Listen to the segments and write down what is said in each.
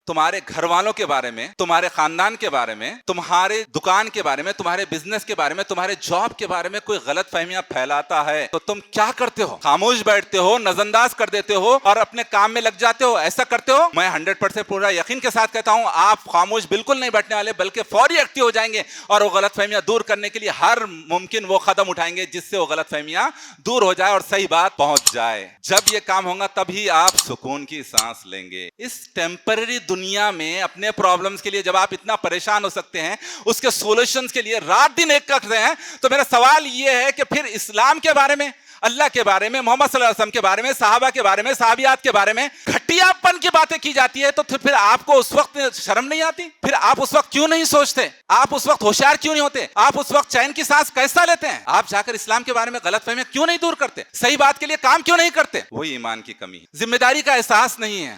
تمہارے گھر والوں کے بارے میں، تمہارے خاندان کے بارے میں، تمہارے دکان کے بارے میں، تمہارے بزنس کے بارے میں، تمہارے جاب کے بارے میں کوئی غلط فہمیاں پھیلاتا ہے تو تم کیا کرتے ہو؟ خاموش بیٹھتے ہو، نظر انداز کر دیتے ہو اور اپنے کام میں لگ جاتے ہو؟ ایسا کرتے ہو؟ میں 100% پورا یقین کے ساتھ کہتا ہوں آپ خاموش بالکل نہیں بیٹھنے والے، بلکہ فوری ایکٹیو ہو جائیں گے اور وہ غلط فہمیاں دور کرنے کے لیے ہر ممکن وہ قدم اٹھائیں گے جس سے وہ غلط فہمیاں دور ہو جائے اور صحیح بات پہنچ جائے۔ جب یہ کام ہوگا تبھی آپ سکون کی سانس لیں گے۔ اس ٹیمپرری دنیا میں اپنے پرابلمز کے لیے جب آپ اتنا پریشان ہو سکتے ہیں، اس کے سولوشنز کے لیے رات دن ایک کرتے ہیں، تو میرا سوال یہ ہے کہ پھر اسلام کے بارے میں، اللہ کے بارے میں، محمد صلی اللہ علیہ وسلم کے بارے میں، صحابہ کے بارے میں، صحابیات کے بارے میں گھٹیا پن کی باتیں کی جاتی ہے تو پھر آپ کو اس وقت شرم نہیں آتی؟ پھر آپ اس وقت کیوں نہیں سوچتے؟ آپ اس وقت ہوشیار کیوں نہیں ہوتے؟ آپ اس وقت چین کی سانس کیسا لیتے ہیں؟ آپ جا کر اسلام کے بارے میں غلط فہمیاں کیوں نہیں دور کرتے؟ صحیح بات کے لیے کام کیوں نہیں کرتے؟ وہی ایمان کی کمی ہے، ذمہ داری کا احساس نہیں ہے۔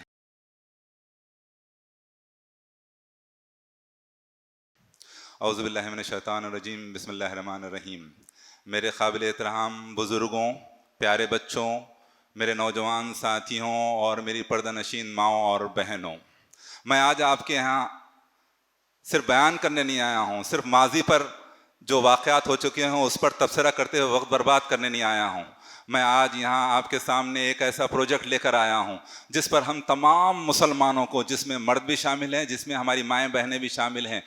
اعوذ باللہ من الشیطان الرجیم، بسم اللہ الرحمن الرحیم۔ میرے قابل احترام بزرگوں، پیارے بچوں، میرے نوجوان ساتھیوں اور میری پردہ نشین ماؤں اور بہنوں، میں آج آپ کے یہاں صرف بیان کرنے نہیں آیا ہوں، صرف ماضی پر جو واقعات ہو چکے ہیں اس پر تبصرہ کرتے ہوئے وقت برباد کرنے نہیں آیا ہوں۔ میں آج یہاں آپ کے سامنے ایک ایسا پروجیکٹ لے کر آیا ہوں جس پر ہم تمام مسلمانوں کو، جس میں مرد بھی شامل ہیں، جس میں ہماری مائیں بہنیں بھی شامل ہیں،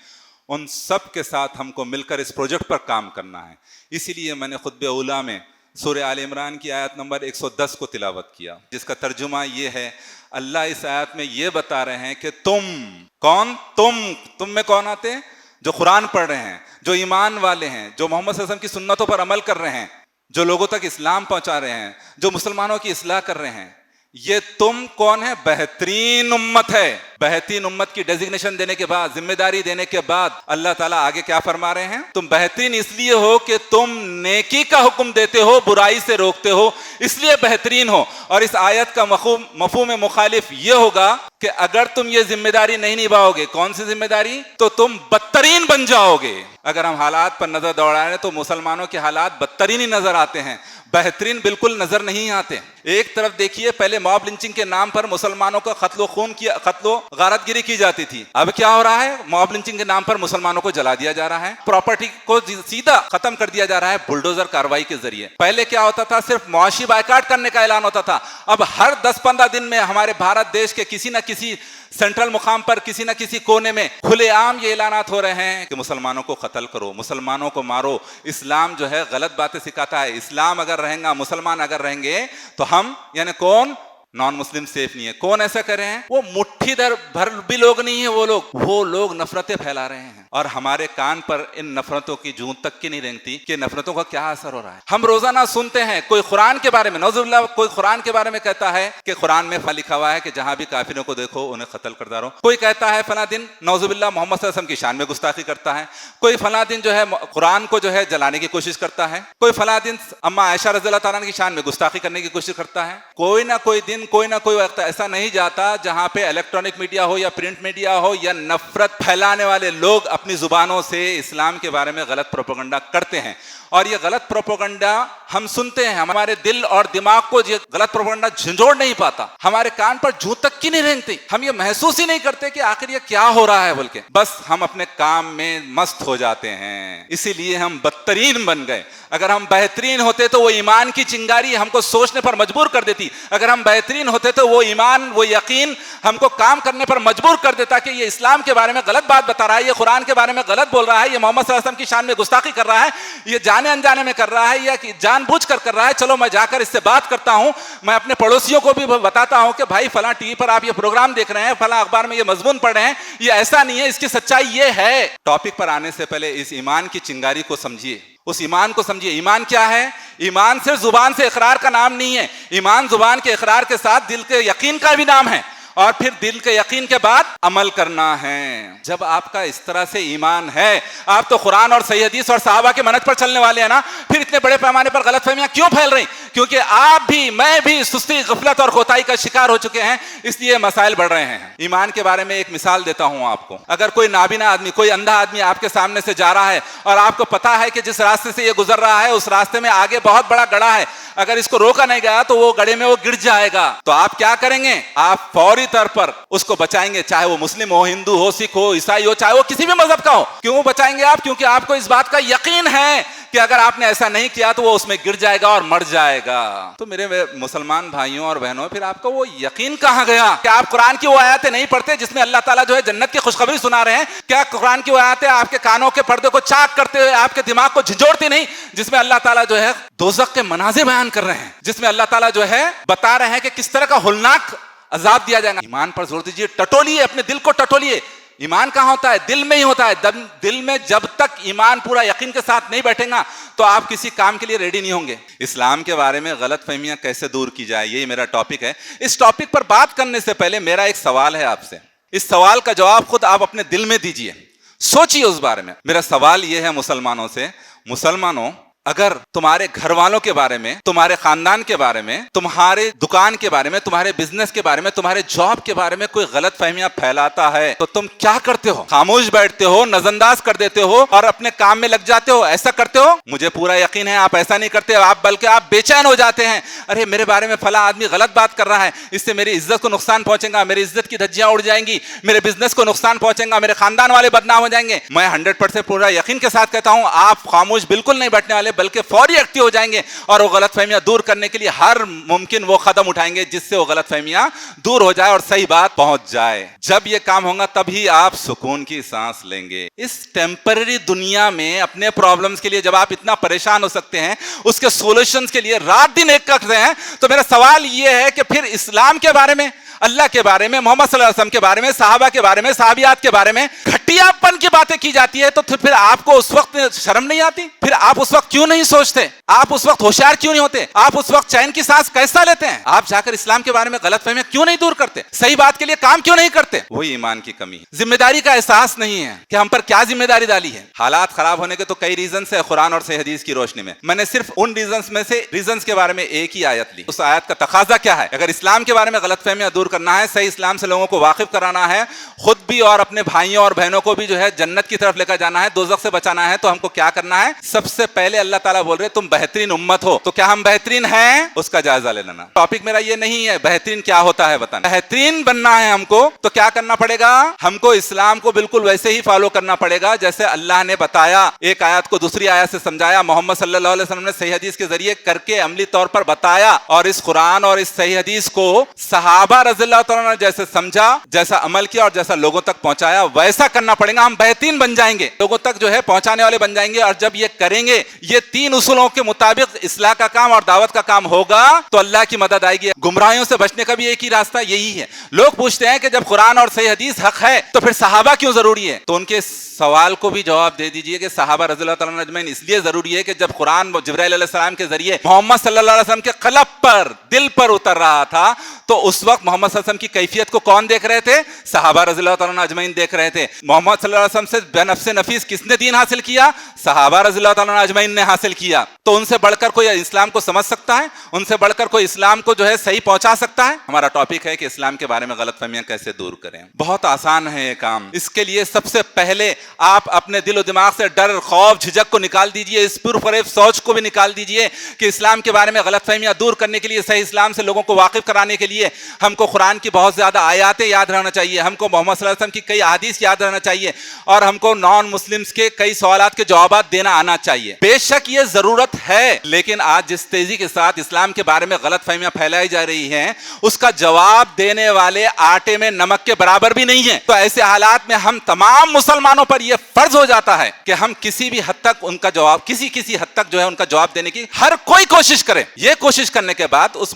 ان سب کے ساتھ ہم کو مل کر اس پروجیکٹ پر کام کرنا ہے۔ اسی لیے میں نے خطبہ اولیٰ میں سورہ آل عمران کی آیت نمبر 110 کو تلاوت کیا، جس کا ترجمہ یہ ہے، اللہ اس آیت میں یہ بتا رہے ہیں کہ تم کون؟ تم میں کون آتے ہیں؟ جو قرآن پڑھ رہے ہیں، جو ایمان والے ہیں، جو محمد صلی اللہ علیہ وسلم کی سنتوں پر عمل کر رہے ہیں، جو لوگوں تک اسلام پہنچا رہے ہیں، جو مسلمانوں کی اصلاح کر رہے ہیں، یہ تم کون ہے؟ بہترین امت ہے۔ بہترین امت کی ڈیزگنیشن دینے کے بعد، ذمہ داری دینے کے بعد اللہ تعالیٰ آگے کیا فرما رہے ہیں؟ تم بہترین اس لیے ہو کہ تم نیکی کا حکم دیتے ہو، برائی سے روکتے ہو، اس لیے بہترین ہو۔ اور اس آیت کا مفہوم مخالف یہ ہوگا کہ اگر تم یہ ذمہ داری نہیں نبھاؤ گے، کون سی ذمہ داری؟ تو تم بدترین بن جاؤ گے۔ اگر ہم حالات پر نظر دوڑائیں تو مسلمانوں کے حالات بدترین ہی نظر آتے ہیں، بہترین بالکل نظر نہیں آتے۔ ایک طرف دیکھیے، پہلے موب لنچنگ کے نام پر مسلمانوں کا قتل و غارت گیری کی جاتی تھی، اب کیا ہو رہا ہے؟ موب لنچنگ کے نام پر مسلمانوں کو جلا دیا جا رہا ہے، پراپرٹی کو سیدھا ختم کر دیا جا رہا ہے بلڈوزر کارروائی کے ذریعے۔ پہلے کیا ہوتا تھا؟ صرف معاشی بائیکاٹ کرنے کا اعلان ہوتا تھا، اب ہر 10-15 دن میں ہمارے بھارت دیش کے کسی نہ کسی سینٹرل مقام پر، کسی نہ کسی کونے میں کھلے عام یہ اعلانات ہو رہے ہیں کہ مسلمانوں کو قتل کرو، مسلمانوں کو مارو۔ اسلام جو ہے غلط باتیں سکھاتا ہے۔ اسلام اگر رہیں گا، مسلمان اگر رہیں گے تو ہم یعنی کون؟ نان مسلم سیف نہیں ہے۔ کون ایسا کر رہے ہیں؟ وہ مٹھی بھر بھی لوگ نہیں ہیں، وہ لوگ نفرتیں پھیلا رہے ہیں، اور ہمارے کان پر ان نفرتوں کی جون تک کی نہیں رینگتی کہ نفرتوں کا کیا اثر ہو رہا ہے۔ ہم روزانہ سنتے ہیں کوئی قرآن کے بارے میں، نعوذ باللہ، کوئی قرآن کے بارے میں کہتا ہے کہ قرآن میں لکھا ہوا ہے کہ جہاں بھی کافروں کو دیکھو انہیں قتل کر ڈالو۔ کوئی کہتا ہے فلاں دن نعوذ باللہ محمد صلی اللہ علیہ وسلم کی شان میں گستاخی کرتا ہے، کوئی فلاں دن جو ہے قرآن کو جو ہے جلانے کی کوشش کرتا ہے، کوئی فلاں دن اما عائشہ رضی اللہ تعالیٰ کی شان میں گستاخی کرنے کی کوشش کرتا ہے۔ کوئی نہ کوئی دن، کوئی نہ کوئی وقت ایسا نہیں جاتا جہاں پہ الیکٹرانک میڈیا ہو یا پرنٹ میڈیا ہو یا نفرت پھیلانے والے لوگ اپنی زبانوں سے اسلام کے بارے میں غلط پروپیگنڈا کرتے ہیں، اور یہ غلط پروپیگنڈا ہم سنتے ہیں، ہمارے دل اور دماغ کو یہ غلط پروپیگنڈا جھنجھوڑ نہیں پاتا، ہمارے کان پر جوں تک کی نہیں رینگتی، ہم یہ محسوس ہی نہیں کرتے کہ آخر یہ کیا ہو رہا ہے بول کے، بس ہم اپنے کام میں مست ہو جاتے ہیں، اسی لیے ہم بدترین بن گئے۔ اگر ہم بہترین ہوتے تو وہ ایمان کی چنگاری ہم کو سوچنے پر مجبور کر دیتی، اگر ہم بہترین ہوتے تو وہ ایمان، وہ یقین ہم کو کام کرنے پر مجبور کر دیتا کہ یہ اسلام کے بارے میں غلط بات بتا رہا ہے، یہ قرآن کے بارے میں غلط بول رہا ہے، یہ محمد صلی اللہ علیہ وسلم کی شان میں گستاخی کر رہا ہے، یہ جانے انجانے میں کر رہا ہے یا جان بوجھ کر رہا ہے، چلو میں جا کر اس سے بات کرتا ہوں، میں اپنے پڑوسیوں کو بھی بتاتا ہوں کہ بھائی فلاں ٹی وی پر آپ یہ پروگرام دیکھ رہے ہیں، فلاں اخبار میں یہ مضمون پڑھ رہے ہیں، یہ ایسا نہیں ہے، اس کی سچائی یہ ہے۔ ٹاپک پر آنے سے پہلے اس ایمان کی چنگاری کو سمجھیے، اس ایمان کو سمجھیے۔ ایمان کیا ہے؟ ایمان صرف زبان سے اقرار کا نام نہیں ہے، ایمان زبان کے اقرار کے ساتھ دل کے یقین کا بھی نام ہے، اور پھر دل کے یقین کے بعد عمل کرنا ہے۔ جب آپ کا اس طرح سے ایمان ہے، آپ تو قرآن اور صحیح حدیث اور صحابہ کے منہج پر چلنے والے ہیں نا، پھر اتنے بڑے پیمانے پر غلط فہمیاں کیوں پھیل رہی؟ کیونکہ آپ بھی، میں بھی سستی، غفلت اور کوتاہی کا شکار ہو چکے ہیں، اس لیے مسائل بڑھ رہے ہیں۔ ایمان کے بارے میں ایک مثال دیتا ہوں آپ کو۔ اگر کوئی نابینا آدمی، کوئی اندھا آدمی آپ کے سامنے سے جا رہا ہے اور آپ کو پتا ہے کہ جس راستے سے یہ گزر رہا ہے اس راستے میں آگے بہت بڑا گڑھا ہے، اگر اس کو روکا نہیں گیا تو وہ گڑھے میں وہ گر جائے گا، تو آپ کیا کریں گے؟ آپ فوری طور پر اس کو بچائیں گے, چاہے وہ مسلم ہو, ہندو ہو, سکھ ہو, عیسائی ہو, چاہے وہ کسی بھی مذہب کا ہو. کیوں بچائیں گے آپ؟ کیونکہ آپ کو اس بات کا یقین ہے کہ اگر آپ نے ایسا نہیں کیا تو وہ اس میں گر جائے گا اور مر جائے گا. تو میرے مسلمان بھائیوں اور بہنوں, پھر آپ کو وہ یقین کہاں گیا کہ آپ قرآن کی وہ آیاتیں نہیں پڑھتے جس میں اللہ تعالیٰ جو ہے جنت کی خوشخبری سنا رہے ہیں؟ کیا قرآن کی وہ آیاتیں آپ کے کانوں کے پردے کو چاک کرتے ہوئے آپ کے دماغ کو جھنجھوڑتی نہیں, جس میں اللہ تعالیٰ جو ہے دوزخ کے مناظر بیان کر رہے ہیں, جس میں اللہ تعالیٰ جو ہے بتا رہے ہیں کہ کس طرح کا ہولناک عذاب دیا جائے گا؟ ایمان پر زور دیجیے, ٹٹولیے, اپنے دل کو ٹٹولیے. ایمان کہاں ہوتا ہے؟ دل میں ہی ہوتا ہے. دل میں جب تک ایمان پورا یقین کے ساتھ نہیں بیٹھے گا تو آپ کسی کام کے لیے ریڈی نہیں ہوں گے. اسلام کے بارے میں غلط فہمیاں کیسے دور کی جائے, یہی میرا ٹاپک ہے. اس ٹاپک پر بات کرنے سے پہلے میرا ایک سوال ہے آپ سے. اس سوال کا جواب خود آپ اپنے دل میں دیجیے, سوچیے اس بارے میں. میرا سوال یہ ہے مسلمانوں سے, مسلمانوں اگر تمہارے گھر والوں کے بارے میں, تمہارے خاندان کے بارے میں, تمہارے دکان کے بارے میں, تمہارے بزنس کے بارے میں, تمہارے جاب کے بارے میں کوئی غلط فہمیاں پھیلاتا ہے تو تم کیا کرتے ہو؟ خاموش بیٹھتے ہو, نظر انداز کر دیتے ہو اور اپنے کام میں لگ جاتے ہو؟ ایسا کرتے ہو؟ مجھے پورا یقین ہے آپ ایسا نہیں کرتے, آپ بلکہ آپ بے چین ہو جاتے ہیں. ارے میرے بارے میں فلاں آدمی غلط بات کر رہا ہے, اس سے میری عزت کو نقصان پہنچے گا, میری عزت کی دھجیاں اڑ جائیں گی, میرے بزنس کو نقصان پہنچے گا, میرے خاندان والے بدنام ہو جائیں گے. میں 100% پورا یقین کے ساتھ کہتا ہوں آپ خاموش بالکل نہیں بیٹھنے والے, بلکہ فوری ایکٹیو ہو جائیں گے اور وہ غلط فہمیاں دور کرنے کے لیے ہر ممکن وہ قدم اٹھائیں گے جس سے وہ غلط فہمیاں دور ہو جائے اور صحیح بات پہنچ جائے. جب یہ کام ہوگا تبھی آپ سکون کی سانس لیں گے. اس ٹیمپرری دنیا میں اپنے پرابلمز کے لیے جب آپ اتنا پریشان ہو سکتے ہیں, اس کے سولوشنز کے لیے رات دن ایک کرتے ہیں, تو میرا سوال یہ ہے کہ پھر اسلام کے بارے میں, اللہ کے بارے میں, محمد صلی اللہ علیہ وسلم کے بارے میں, صحابہ کے بارے میں, صحابیات کے بارے میں گھٹیا پن کی باتیں کی جاتی ہے, تو پھر آپ کو اس وقت شرم نہیں آتی؟ پھر آپ اس وقت کیوں نہیں سوچتے؟ آپ اس وقت ہوشیار کیوں نہیں ہوتے؟ آپ اس وقت چین کی سانس کیسا لیتے ہیں؟ آپ جا کر اسلام کے بارے میں غلط فہمیاں کیوں نہیں دور کرتے؟ صحیح بات کے لیے کام کیوں نہیں کرتے؟ وہی ایمان کی کمی ہے. ذمہ داری کا احساس نہیں ہے کہ ہم پر کیا ذمہ داری ڈالی ہے. حالات خراب ہونے کے تو کئی ریزنز ہیں قرآن اور صحیح حدیث کی روشنی میں. میں نے صرف ان ریزنز میں سے ریزنز کے بارے میں ایک ہی آیت لی. اس آیت کا تقاضا کیا ہے؟ اگر اسلام کے بارے میں غلط فہمیاں دور کرنا ہے, صحیح اسلام سے لوگوں کو واقف کرانا ہے, خود بھی اور اپنے بھائیوں اور بہنوں کو بھی جو ہے جنت کی طرف لے کر جانا ہے, دوزخ سے بچانا ہے, تو ہم کو کیا کرنا ہے؟ سب سے پہلے اللہ تعالیٰ بول رہے تم بہترین امت ہو, تو کیا ہم بہترین ہیں؟ اس کا جائزہ لے لینا. ٹاپک میرا یہ نہیں ہے بہترین کیا ہوتا ہے بتانا. بہترین بننا ہے ہم کو, تو کیا کرنا پڑے گا؟ ہم کو اسلام کو بالکل ویسے ہی فالو کرنا پڑے گا جیسے اللہ نے بتایا. ایک آیت کو دوسری آیت سے سمجھایا, محمد صلی اللہ علیہ وسلم نے صحیح حدیث کے ذریعے کر کے عملی طور پر بتایا, اور اس قرآن اور اس صحیح حدیث کو صحابہ رضی اللہ تعالیٰ نے جیسے سمجھا, جیسا عمل کیا اور جیسا لوگوں تک پہنچایا, ویسا کرنا پڑے گا. ہم بہترین بن جائیں گے, لوگوں تک جو ہے پہنچانے والے بن جائیں گے. اور جب یہ کریں گے, یہ 3 اصولوں کے مطابق اصلاح کا کام اور دعوت کا کام ہوگا, تو اللہ کی مدد آئے گی. گمراہیوں سے بچنے کا بھی ایک ہی راستہ یہی ہے. لوگ پوچھتے ہیں کہ جب قرآن اور صحیح حدیث حق ہے تو پھر صحابہ کیوں ضروری ہے؟ تو ان کے سوال کو بھی جواب دے دیجئے کہ صحابہ رضی اللہ تعالیٰ عنہم اجمعین اس لیے ضروری ہے کہ جب قرآن جبرائیل علیہ السلام کے ذریعے محمد صلی اللہ علیہ وسلم کے قلب پر, دل پر اتر رہا تھا, تو اس وقت محمد صلی اللہ علیہ وسلم کی کیفیت کو کون دیکھ رہے تھے؟ صحابہ رضی اللہ تعالیٰ عنہم اجمعین دیکھ رہے تھے. محمد صلی اللہ علیہ وسلم سے بے نفس نفیس کس نے دین حاصل کیا؟ صحابہ رضی اللہ تعالیٰ عنہم اجمعین نے حاصل کیا. تو ان سے بڑھ کر کوئی اسلام کو سمجھ سکتا ہے؟ ان سے بڑھ کر کوئی اسلام کو جو ہے صحیح پہنچا سکتا ہے؟ ہمارا ٹاپک ہے کہ اسلام کے بارے میں غلط فہمیاں کیسے دور کریں. بہت آسان ہے یہ کام. اس کے لیے سب سے پہلے آپ اپنے دل و دماغ سے ڈر, خوف, جھجک کو نکال دیجئے, اس پرفریب سوچ کو بھی نکال دیجئے کہ اسلام کے بارے میں غلط فہمیاں دور کرنے کے لیے, صحیح اسلام سے لوگوں کو واقف کرانے کے لیے ہم کو قرآن کی بہت زیادہ آیاتیں یاد رہنا چاہیے, ہم کو محمد صلی اللہ علیہ وسلم کی کئی احادیث یاد رہنا چاہیے, اور ہم کو نان مسلمز کے کئی سوالات کے جوابات دینا آنا چاہیے. بے شک یہ ضرورت ہے, لیکن آج جس تیزی کے ساتھ اسلام کے بارے میں غلط فہمیاں پھیلائی جا رہی ہیں, اس کا جواب دینے والے آٹے میں نمک کے برابر بھی نہیں ہے. تو ایسے حالات میں ہم تمام مسلمانوں پر یہ فرض ہو جاتا ہے کہ ہم کسی بھی حد تک ان کا جواب, کسی حد تک جو ہے ان کا جواب دینے کی ہر کوئی کوشش کرے. یہ کوشش کرنے کے بعد اس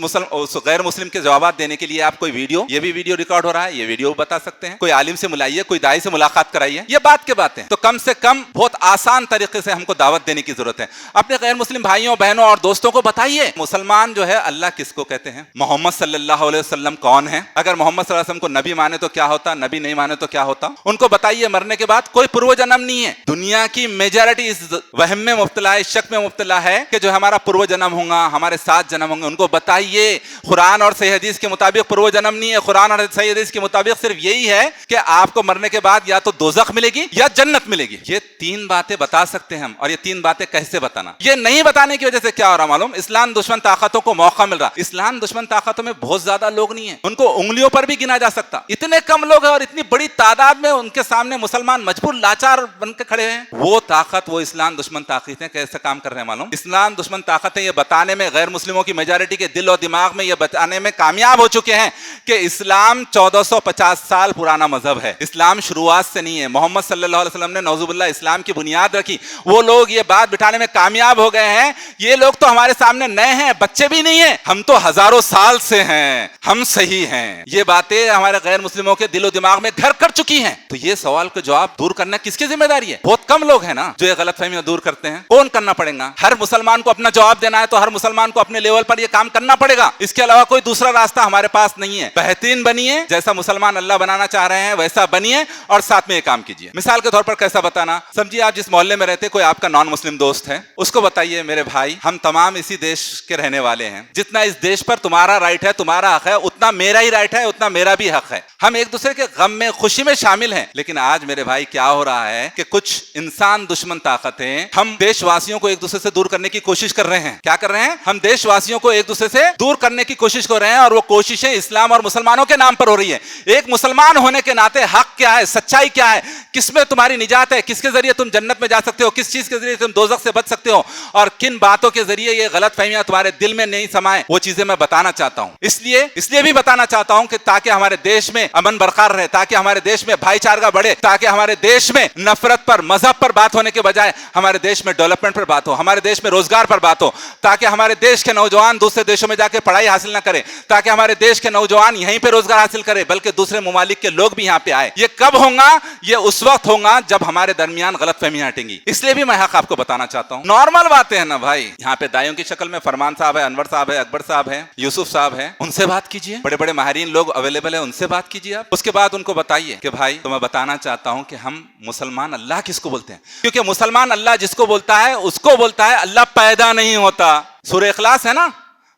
غیر مسلم کے جوابات دینے کے لیے آپ کوئی ویڈیو, یہ بھی ویڈیو ریکارڈ ہو رہا ہے, یہ ویڈیو بتا سکتے ہیں, کوئی عالم سے ملائیے, کوئی داعی سے ملاقات کرائیے, یہ بات کے باتیں. تو کم سے کم بہت آسان طریقے سے ہم کو دعوت دینے کی ضرورت ہے. اپنے غیر مسلم بھائیوں, بہنوں اور دوستوں کو بتائیے مسلمان جو ہے اللہ کس کو کہتے ہیں, محمد صلی اللہ علیہ وسلم کون ہے. اگر محمد صلی اللہ علیہ وسلم کو نبی مانے تو کیا ہوتا, نبی نہیں مانے تو کیا ہوتا. ان کو بتائیے مرنے کے بعد کوئی پرو جنم نہیں ہے. دنیا کی میجارٹی اس وہم میں مبتلا ہے, اس شک میں مبتلا ہے کہ جو ہمارا پرو جنم ہوگا, ہمارے ساتھ جنم ہوں گے. ان کو بتائیے قرآن اور صحیح حدیث کے مطابق پرو جنم نہیں ہے. قرآن اور صحیح حدیث کے مطابق صرف یہی ہے کہ آپ کو مرنے کے بعد یا تو دوزخ ملے گی یا جنت ملے گی. یہ تین باتیں بتا سکتے ہیں ہم. اور یہ تین باتیں کیسے بتانا؟ یہ نہیں بتانے کی وجہ سے کیا ہو رہا معلوم؟ اسلام دشمن طاقتوں کو موقع مل رہا. اسلام دشمن طاقتوں میں بہت زیادہ لوگ نہیں ہیں, ان کو انگلیوں پر بھی گنا جا سکتا. اتنے کم لوگ ہیں اور اتنی بڑی تعداد میں ان کے سامنے مسلمان مجبور لاچار بن کے کھڑے ہیں. وہ طاقت, وہ اسلام دشمن طاقتیں کیسے کام کر رہے ہیں معلوم؟ اسلام دشمن طاقتیں یہ بتانے میں, غیر مسلموں کی میجارٹی کے دل و دماغ میں یہ بتانے میں کامیاب ہو چکے ہیں کہ اسلام 1450 سال پرانا مذہب ہے. اسلام شروعات سے نہیں ہے. محمد صلی اللہ علیہ وسلم نے نعوذ باللہ اسلام کی بنیاد رکھی. وہ لوگ یہ بات بٹھانے میں کامیاب ہو گئے ہیں. یہ لوگ تو ہمارے سامنے نئے ہیں, بچے بھی نہیں ہیں, ہم تو ہزاروں سال سے ہیں, ہم صحیح ہیں. یہ باتیں ہمارے غیر مسلموں کے دل و دماغ میں گھر کر چکی ہیں. تو یہ سوال کا جواب دور کرنا کس کی ذمہ داری ہے؟ بہت کم لوگ ہیں نا جو یہ غلط فہمیاں دور کرتے ہیں. کون کرنا پڑے گا؟ ہر مسلمان کو اپنا جواب دینا ہے تو ہر مسلمان کو اپنے لیول پر یہ کام کرنا پڑے گا. اس کے علاوہ کوئی دوسرا راستہ ہمارے پاس نہیں ہے. بہترین بنیے, جیسا مسلمان اللہ بنانا چاہ رہے ہیں ویسا بنیے اور ساتھ میں یہ کام کیجیے. مثال کے طور پر کیسا بتانا؟ سمجھیے آپ جس محلے میں رہتے کوئی آپ کا نان مسلم دوست ہے, اس کو بتائیے میرے بھائی ہم تمام اسی دیش کے رہنے والے ہیں, جتنا اس دیش پر تمہارا رائٹ ہے, تمہارا حق ہے, اتنا میرا ہی رائٹ ہے, اتنا میرا بھی حق ہے. ہم ایک دوسرے کے غم میں خوشی میں شامل ہیں. لیکن آج میرے بھائی کیا ہو رہا ہے کہ کچھ انسان دشمن طاقتیں ہم دیش واسیوں کو ایک دوسرے سے دور کرنے کی کوشش کر رہے ہیں. کیا کر رہے ہیں؟ ہم دیش واسیوں کو ایک دوسرے سے دور کرنے کی کوشش کر رہے ہیں, اور وہ کوششیں اسلام اور مسلمانوں کے نام پر ہو رہی ہے. ایک مسلمان ہونے کے ناطے حق کیا ہے, سچائی کیا ہے, کس میں تمہاری نجات ہے, کس کے ذریعے تم جنت میں جا سکتے ہو, کس چیز کے ذریعے تم دوزخ سے بچ سکتے ہو, اور کن باتوں کے ذریعے یہ غلط فہمیاں تمہارے دل میں نہیں سمائیں, وہ چیزیں میں بتانا چاہتا ہوں. اس لیے بھی بتانا چاہتا ہوں کہ تاکہ ہمارے دیش میں امن برقرار رہے, تاکہ ہمارے دیش میں بھائی چارہ بڑھے, تاکہ ہمارے دیش میں نفرت پر, مذہب پر بات ہونے کے بجائے ہمارے دیش میں ڈیولپمنٹ پر بات ہو, ہمارے دیش میں روزگار پر بات ہو, تاکہ ہمارے دیش کے نوجوان دوسرے دیشوں میں جا کے پڑھائی حاصل نہ کرے, تاکہ ہمارے دیش کے نوجوان یہیں پہ روزگار حاصل کرے بلکہ دوسرے ممالک کے لوگ بھی یہاں پہ آئے. یہ کب ہوگا؟ یہ اس وقت ہوگا جب ہمارے درمیان غلط فہمیاں ہٹیں گی. اس لیے بھی میں حق آپ کو بتانا چاہتا ہوں. نارمل باتیں ہیں نا بھائی, یہاں پہ دائیوں کی شکل میں فرمان صاحب ہے, انور صاحب ہے, اکبر صاحب ہے, یوسف صاحب ہے, ان سے بات کیجئے. بڑے بڑے ماہرین لوگ اویلیبل ہیں, ان سے بات کیجئے آپ. اس کے بعد ان کو بتائیے کہ بھائی تو میں بتانا چاہتا ہوں کہ ہم مسلمان اللہ کس کو بولتے ہیں, کیونکہ مسلمان اللہ جس کو بولتا ہے اس کو بولتا ہے اللہ پیدا نہیں ہوتا. سورہ اخلاص ہے نا,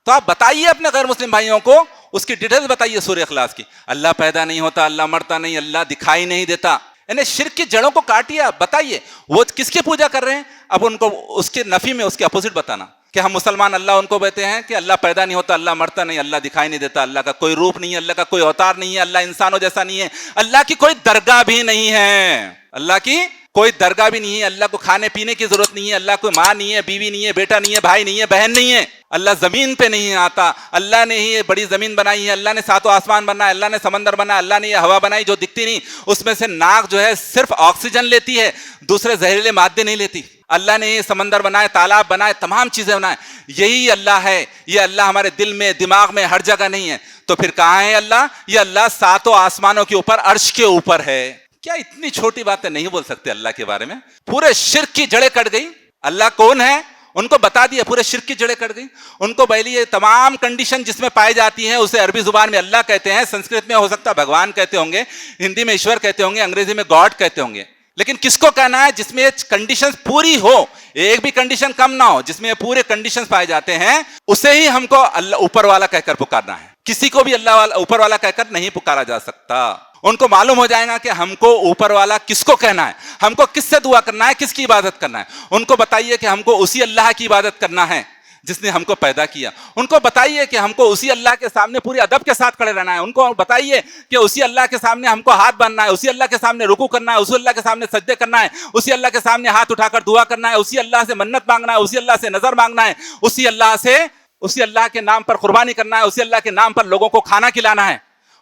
تو آپ بتائیے اپنے غیر مسلم بھائیوں کو اس کی ڈیٹیلز بتائیے سورہ اخلاص کی. اللہ پیدا نہیں ہوتا, اللہ مرتا نہیں, اللہ دکھائی نہیں دیتا. یعنی شرک کی جڑوں کو کاٹیے. آپ بتائیے وہ کس کی پوجا کر رہے ہیں. اب ان کو اس کے نفی میں اس کے اپوزٹ بتانا کہ ہم مسلمان اللہ ان کو کہتے ہیں کہ اللہ پیدا نہیں ہوتا, اللہ مرتا نہیں, اللہ دکھائی نہیں دیتا, اللہ کا کوئی روپ نہیں ہے, اللہ کا کوئی اوتار نہیں ہے, اللہ انسانوں جیسا نہیں ہے, اللہ کی کوئی درگاہ بھی نہیں ہے, اللہ کی کوئی درگاہ بھی نہیں ہے, اللہ کو کھانے پینے کی ضرورت نہیں ہے, اللہ کوئی ماں نہیں ہے, بیوی نہیں ہے, بیٹا نہیں ہے, بھائی نہیں ہے, بہن نہیں ہے, اللہ زمین پہ نہیں آتا, اللہ نے ہی بڑی زمین بنائی ہے, اللہ نے ساتوں آسمان بنایا, اللہ نے سمندر بنایا, اللہ نے یہ ہوا بنائی جو دکھتی نہیں, اس میں سے ناک جو ہے صرف آکسیجن لیتی ہے, دوسرے زہریلے مادے نہیں لیتی. اللہ نے یہ سمندر بنائے, تالاب بنائے, تمام چیزیں بنائے. یہی اللہ ہے. یہ اللہ ہمارے دل میں, دماغ میں, ہر جگہ نہیں ہے. تو پھر کہاں ہے اللہ؟ یہ اللہ ساتوں آسمانوں کے اوپر, عرش کے اوپر ہے. کیا اتنی چھوٹی باتیں نہیں بول سکتے اللہ کے بارے میں؟ پورے شرک کی جڑیں کٹ گئی. اللہ کون ہے ان کو بتا دیا, پورے شرک کی جڑیں کٹ گئی. ان کو پہلے یہ تمام کنڈیشن جس میں پائی جاتی ہیں اسے عربی زبان میں اللہ کہتے ہیں, سنسکرت میں ہو سکتا ہے بھگوان کہتے ہوں گے, ہندی میں ایشور کہتے ہوں گے, انگریزی میں گاڈ کہتے ہوں گے. لیکن کس کو کہنا ہے؟ جس میں یہ کنڈیشن پوری ہو, ایک بھی کنڈیشن کم نہ ہو, جس میں یہ پورے کنڈیشن پائے جاتے ہیں, اسے ہی ہم کو اللہ اوپر والا کہہ کر پکارنا ہے. کسی کو بھی اللہ والا اوپر والا کہہ کر نہیں پکارا جا سکتا. ان کو معلوم ہو جائے گا کہ ہم کو اوپر والا کس کو کہنا ہے, ہم کو کس سے دعا کرنا ہے, کس کی عبادت کرنا ہے. ان کو بتائیے کہ ہم کو اسی اللہ کی عبادت کرنا ہے جس نے ہم کو پیدا کیا. ان کو بتائیے کہ ہم کو اسی اللہ کے سامنے پوری ادب کے ساتھ کھڑے رہنا ہے. ان کو بتائیے کہ اسی اللہ کے سامنے ہم کو ہاتھ باندھنا ہے, اسی اللہ کے سامنے رکوع کرنا ہے, اسی اللہ کے سامنے سجدے کرنا ہے, اسی اللہ کے سامنے ہاتھ اٹھا کر دعا کرنا ہے, اسی اللہ سے منت مانگنا ہے, اسی اللہ سے نظر مانگنا ہے, اسی اللہ کے نام پر قربانی کرنا ہے, اسی اللہ کے نام پر لوگوں کو کھانا کھلانا ہے.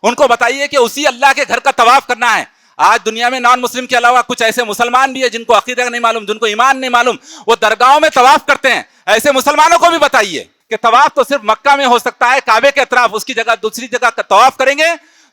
ان کو بتائیے کہ اسی اللہ کے گھر کا طواف کرنا ہے. آج دنیا میں نان مسلم کے علاوہ کچھ ایسے مسلمان بھی ہیں جن کو عقیدہ نہیں معلوم, جن کو ایمان نہیں معلوم, وہ درگاہوں میں طواف کرتے ہیں. ایسے مسلمانوں کو بھی بتائیے کہ طواف تو صرف مکہ میں ہو سکتا ہے, کعبے کے اطراف, اس کی جگہ دوسری جگہ کا طواف کریں گے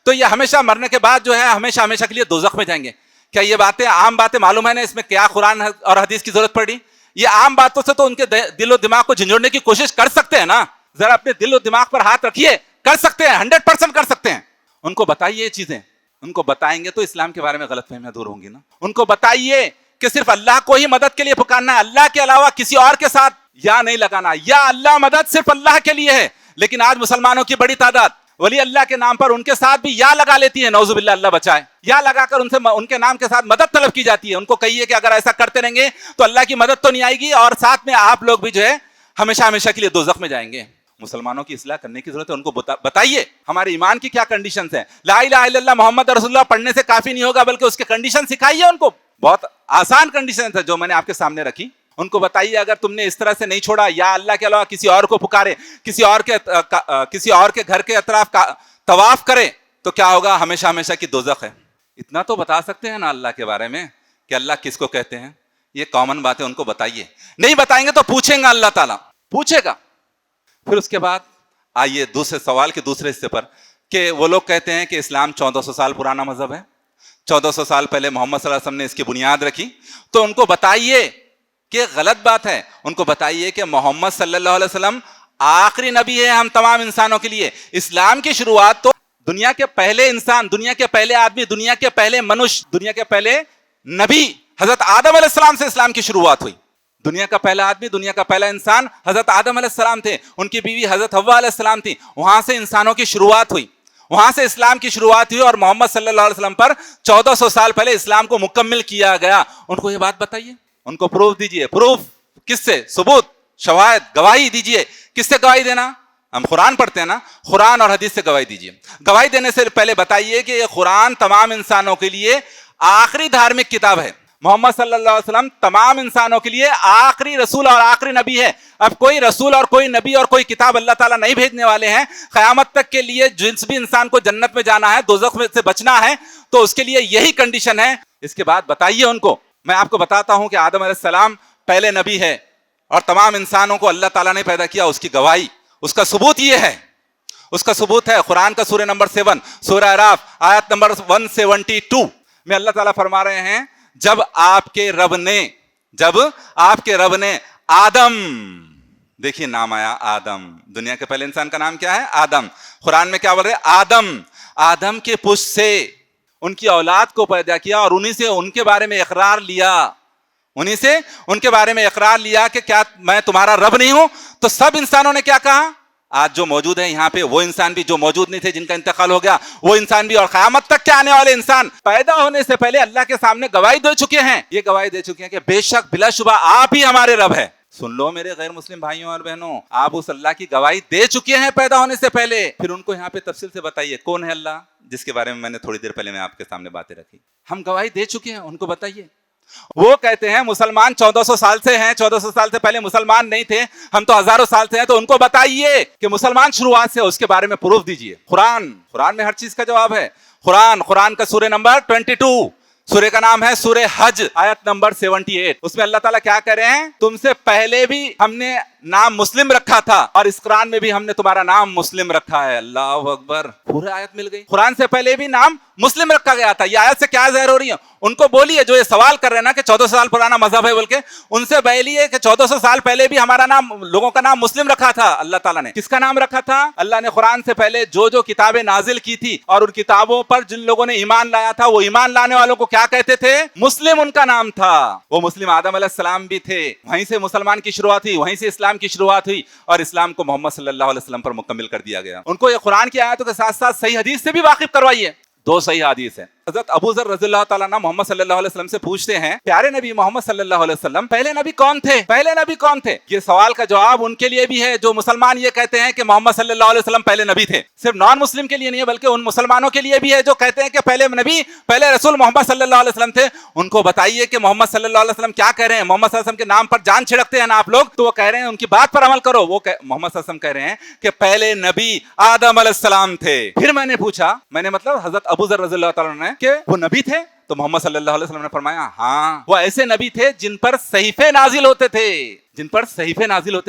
تو یہ ہمیشہ مرنے کے بعد جو ہے ہمیشہ ہمیشہ کے لیے دوزخ میں جائیں گے. کیا یہ باتیں عام باتیں معلوم ہے نا؟ اس میں کیا قرآن اور حدیث کی ضرورت پڑی؟ یہ عام باتوں سے تو ان کے دل و دماغ کو جھنجھوڑنے کی کوشش کر سکتے ہیں نا. ذرا اپنے دل و دماغ پر ہاتھ رکھیے, کر سکتے ہیں, 100% کر سکتے ہیں. ان کو بتائیے یہ چیزیں. ان کو بتائیں گے تو اسلام کے بارے میں غلط فہمیاں دور ہوں گی نا. ان کو بتائیے کہ صرف اللہ کو ہی مدد کے لیے پکارنا ہے, اللہ کے علاوہ کسی اور کے ساتھ یا نہیں لگانا, یا اللہ مدد صرف اللہ کے لیے ہے. لیکن آج مسلمانوں کی بڑی تعداد ولی اللہ کے نام پر ان کے ساتھ بھی یا لگا لیتی ہے، نعوذ باللہ اللہ بچائے، یا لگا کر ان سے ان کے نام کے ساتھ مدد طلب کی جاتی ہے. ان کو کہیے کہ اگر ایسا کرتے رہیں گے تو اللہ کی مدد تو نہیں آئے گی اور ساتھ میں آپ لوگ بھی جو ہے ہمیشہ ہمیشہ کے لیے دوزخ میں جائیں گے. مسلمانوں کی اصلاح کرنے کی ضرورت ہے. ان کو بتائیے ہمارے ایمان کی کیا کنڈیشنز ہیں. لا الہ الا اللہ محمد رسول اللہ پڑھنے سے کافی نہیں ہوگا بلکہ اس کے کنڈیشن سکھائیے ان کو. بہت آسان کنڈیشنز ہیں جو میں نے آپ کے سامنے رکھی. ان کو بتائیے اگر تم نے اس طرح سے نہیں چھوڑا یا اللہ کے علاوہ کسی اور کو پکارے، کسی اور کے گھر کے اطراف طواف کرے تو کیا ہوگا، ہمیشہ ہمیشہ کی دوزخ ہے. اتنا تو بتا سکتے ہیں نا اللہ کے بارے میں کہ اللہ کس کو کہتے ہیں. یہ کامن باتیں ان کو بتائیے. نہیں بتائیں گے تو پوچھیں گا، اللہ تعالیٰ پوچھے گا. پھر اس کے بعد آئیے دوسرے سوال کے دوسرے حصے پر کہ وہ لوگ کہتے ہیں کہ اسلام 1400 سال پرانا مذہب ہے، 1400 سال پہلے محمد صلی اللہ علیہ وسلم نے اس کی بنیاد رکھی. تو ان کو بتائیے کہ غلط بات ہے. ان کو بتائیے کہ محمد صلی اللہ علیہ وسلم آخری نبی ہے ہم تمام انسانوں کے لیے. اسلام کی شروعات تو دنیا کے پہلے انسان، دنیا کے پہلے آدمی، دنیا کے پہلے منش، دنیا کے پہلے نبی حضرت آدم علیہ السلام سے اسلام کی شروعات ہوئی. دنیا کا پہلا آدمی، دنیا کا پہلا انسان حضرت آدم علیہ السلام تھے. ان کی بیوی حضرت حوا علیہ السلام تھی. وہاں سے انسانوں کی شروعات ہوئی، وہاں سے اسلام کی شروعات ہوئی اور محمد صلی اللہ علیہ وسلم پر 1400 سال پہلے اسلام کو مکمل کیا گیا. ان کو یہ بات بتائیے، ان کو پروف دیجئے. پروف کس سے؟ ثبوت، شواہد، گواہی دیجئے. کس سے گواہی دینا؟ ہم قرآن پڑھتے ہیں نا، قرآن اور حدیث سے گواہی دیجئے. گواہی دینے سے پہلے بتائیے کہ یہ قرآن تمام انسانوں کے لیے آخری دھارمک کتاب ہے. محمد صلی اللہ علیہ وسلم تمام انسانوں کے لیے آخری رسول اور آخری نبی ہے. اب کوئی رسول اور کوئی نبی اور کوئی کتاب اللہ تعالیٰ نہیں بھیجنے والے ہیں. قیامت تک کے لیے جس بھی انسان کو جنت میں جانا ہے، دوزخ میں سے بچنا ہے، تو اس کے لیے یہی کنڈیشن ہے. اس کے بعد بتائیے ان کو. میں آپ کو بتاتا ہوں کہ آدم علیہ السلام پہلے نبی ہے اور تمام انسانوں کو اللہ تعالیٰ نے پیدا کیا. اس کی گواہی، اس کا ثبوت یہ ہے. اس کا ثبوت ہے قرآن کا سورہ نمبر 7 سورہ اعراف آیت نمبر 172 میں اللہ تعالیٰ فرما رہے ہیں جب آپ کے رب نے آدم، دیکھیے نام آیا آدم، دنیا کے پہلے انسان کا نام کیا ہے؟ آدم. قرآن میں کیا بول رہے؟ آدم کے پشت سے ان کی اولاد کو پیدا کیا اور انہی سے ان کے بارے میں اقرار لیا کہ کیا میں تمہارا رب نہیں ہوں؟ تو سب انسانوں نے کیا کہا؟ آج جو موجود ہے یہاں پہ وہ انسان بھی جو موجود نہیں تھے، جن کا انتقال ہو گیا وہ انسان بھی، اور قیامت تک کے آنے والے انسان پیدا ہونے سے پہلے اللہ کے سامنے گواہی دے چکے ہیں. یہ گواہی دے چکے ہیں کہ بے شک بلا شبہ آپ ہی ہمارے رب ہیں. سن لو میرے غیر مسلم بھائیوں اور بہنوں، آپ اس اللہ کی گواہی دے چکے ہیں پیدا ہونے سے پہلے. پھر ان کو یہاں پہ تفصیل سے بتائیے کون ہے اللہ، جس کے بارے میں نے تھوڑی دیر پہلے میں آپ کے سامنے باتیں رکھی. ہم گواہی دے چکے ہیں، ان کو بتائیے. وہ کہتے ہیں مسلمان 1400 سال سے ہیں، 1400 سال سے پہلے مسلمان نہیں تھے، ہم تو ہزاروں سال سے ہیں. تو ان کو بتائیے کہ مسلمان شروعات سے، اس کے بارے میں پروف دیجئے. قرآن میں ہر چیز کا جواب ہے. قرآن کا سورہ نمبر 22، سورہ کا نام ہے سورہ حج آیت نمبر 78. اس میں اللہ تعالیٰ کیا کہہ رہے ہیں؟ تم سے پہلے بھی ہم نے نام مسلم رکھا تھا اور اس قرآن میں بھی ہم نے تمہارا نام مسلم رکھا ہے. اللہ اکبر، پورے آیت مل گئی. قرآن سے پہلے بھی نام مسلم رکھا گیا تھا. یہ آیت سے کیا ظاہر ہو رہی ہے؟ ان کو بولیے جو یہ سوال کر رہے ہیں نا کہ 1400 سال پرانا مذہب ہے بول کے، ان سے بولیے کہ 1400 سال پہلے بھی ہمارا نام، لوگوں کا نام مسلم رکھا تھا. اللہ تعالیٰ نے کس کا نام رکھا تھا؟ اللہ نے قرآن سے پہلے جو کتابیں نازل کی تھی اور ان کتابوں پر جن لوگوں نے ایمان لایا تھا، وہ ایمان لانے والوں کو کیا کہتے تھے؟ مسلم ان کا نام تھا. وہ مسلم آدم علیہ السلام بھی تھے. وہیں سے مسلمان کی شروعات ہوئی، وہیں سے اسلام کی شروعات ہوئی اور اسلام کو محمد صلی اللہ علیہ وسلم پر مکمل کر دیا گیا. ان کو یہ قرآن کی آیتوں کے ساتھ ساتھ صحیح حدیث سے بھی واقف کروائیے. 2 صحیح حدیث ہیں. حضرت ابو ذر رضی اللہ تعالیٰ عنہ محمد صلی اللہ علیہ وسلم سے پوچھتے ہیں، پیارے نبی محمد صلی اللہ علیہ وسلم پہلے نبی کون تھے؟ یہ سوال کا جواب ان کے لیے بھی ہے جو مسلمان یہ کہتے ہیں کہ محمد صلی اللہ علیہ وسلم پہلے نبی تھے. صرف نان مسلم کے لیے نہیں ہے بلکہ ان مسلمانوں کے لیے بھی ہے جو کہتے ہیں کہ پہلے رسول محمد صلی اللہ علیہ وسلم تھے. ان کو بتائیے کہ محمد صلی اللہ علیہ وسلم کیا کہہ رہے ہیں. محمد صلی اللہ علیہ وسلم کے نام پر جان چھڑکتے ہیں نا آپ لوگ، تو وہ کہہ رہے ہیں ان کی بات پر عمل کرو. وہ محمد صلی اللہ علیہ وسلم کہہ رہے ہیں کہ پہلے نبی آدم علیہ السلام تھے. پھر میں نے پوچھا، مطلب حضرت ابو ذر رضی اللہ تعالیٰ عنہ کہ وہ نبی تھے؟ تو محمد صلی اللہ علیہ وسلم نے فرمایا ہاں، وہ ایسے نبی تھے جن پر صحیفے نازل ہوتے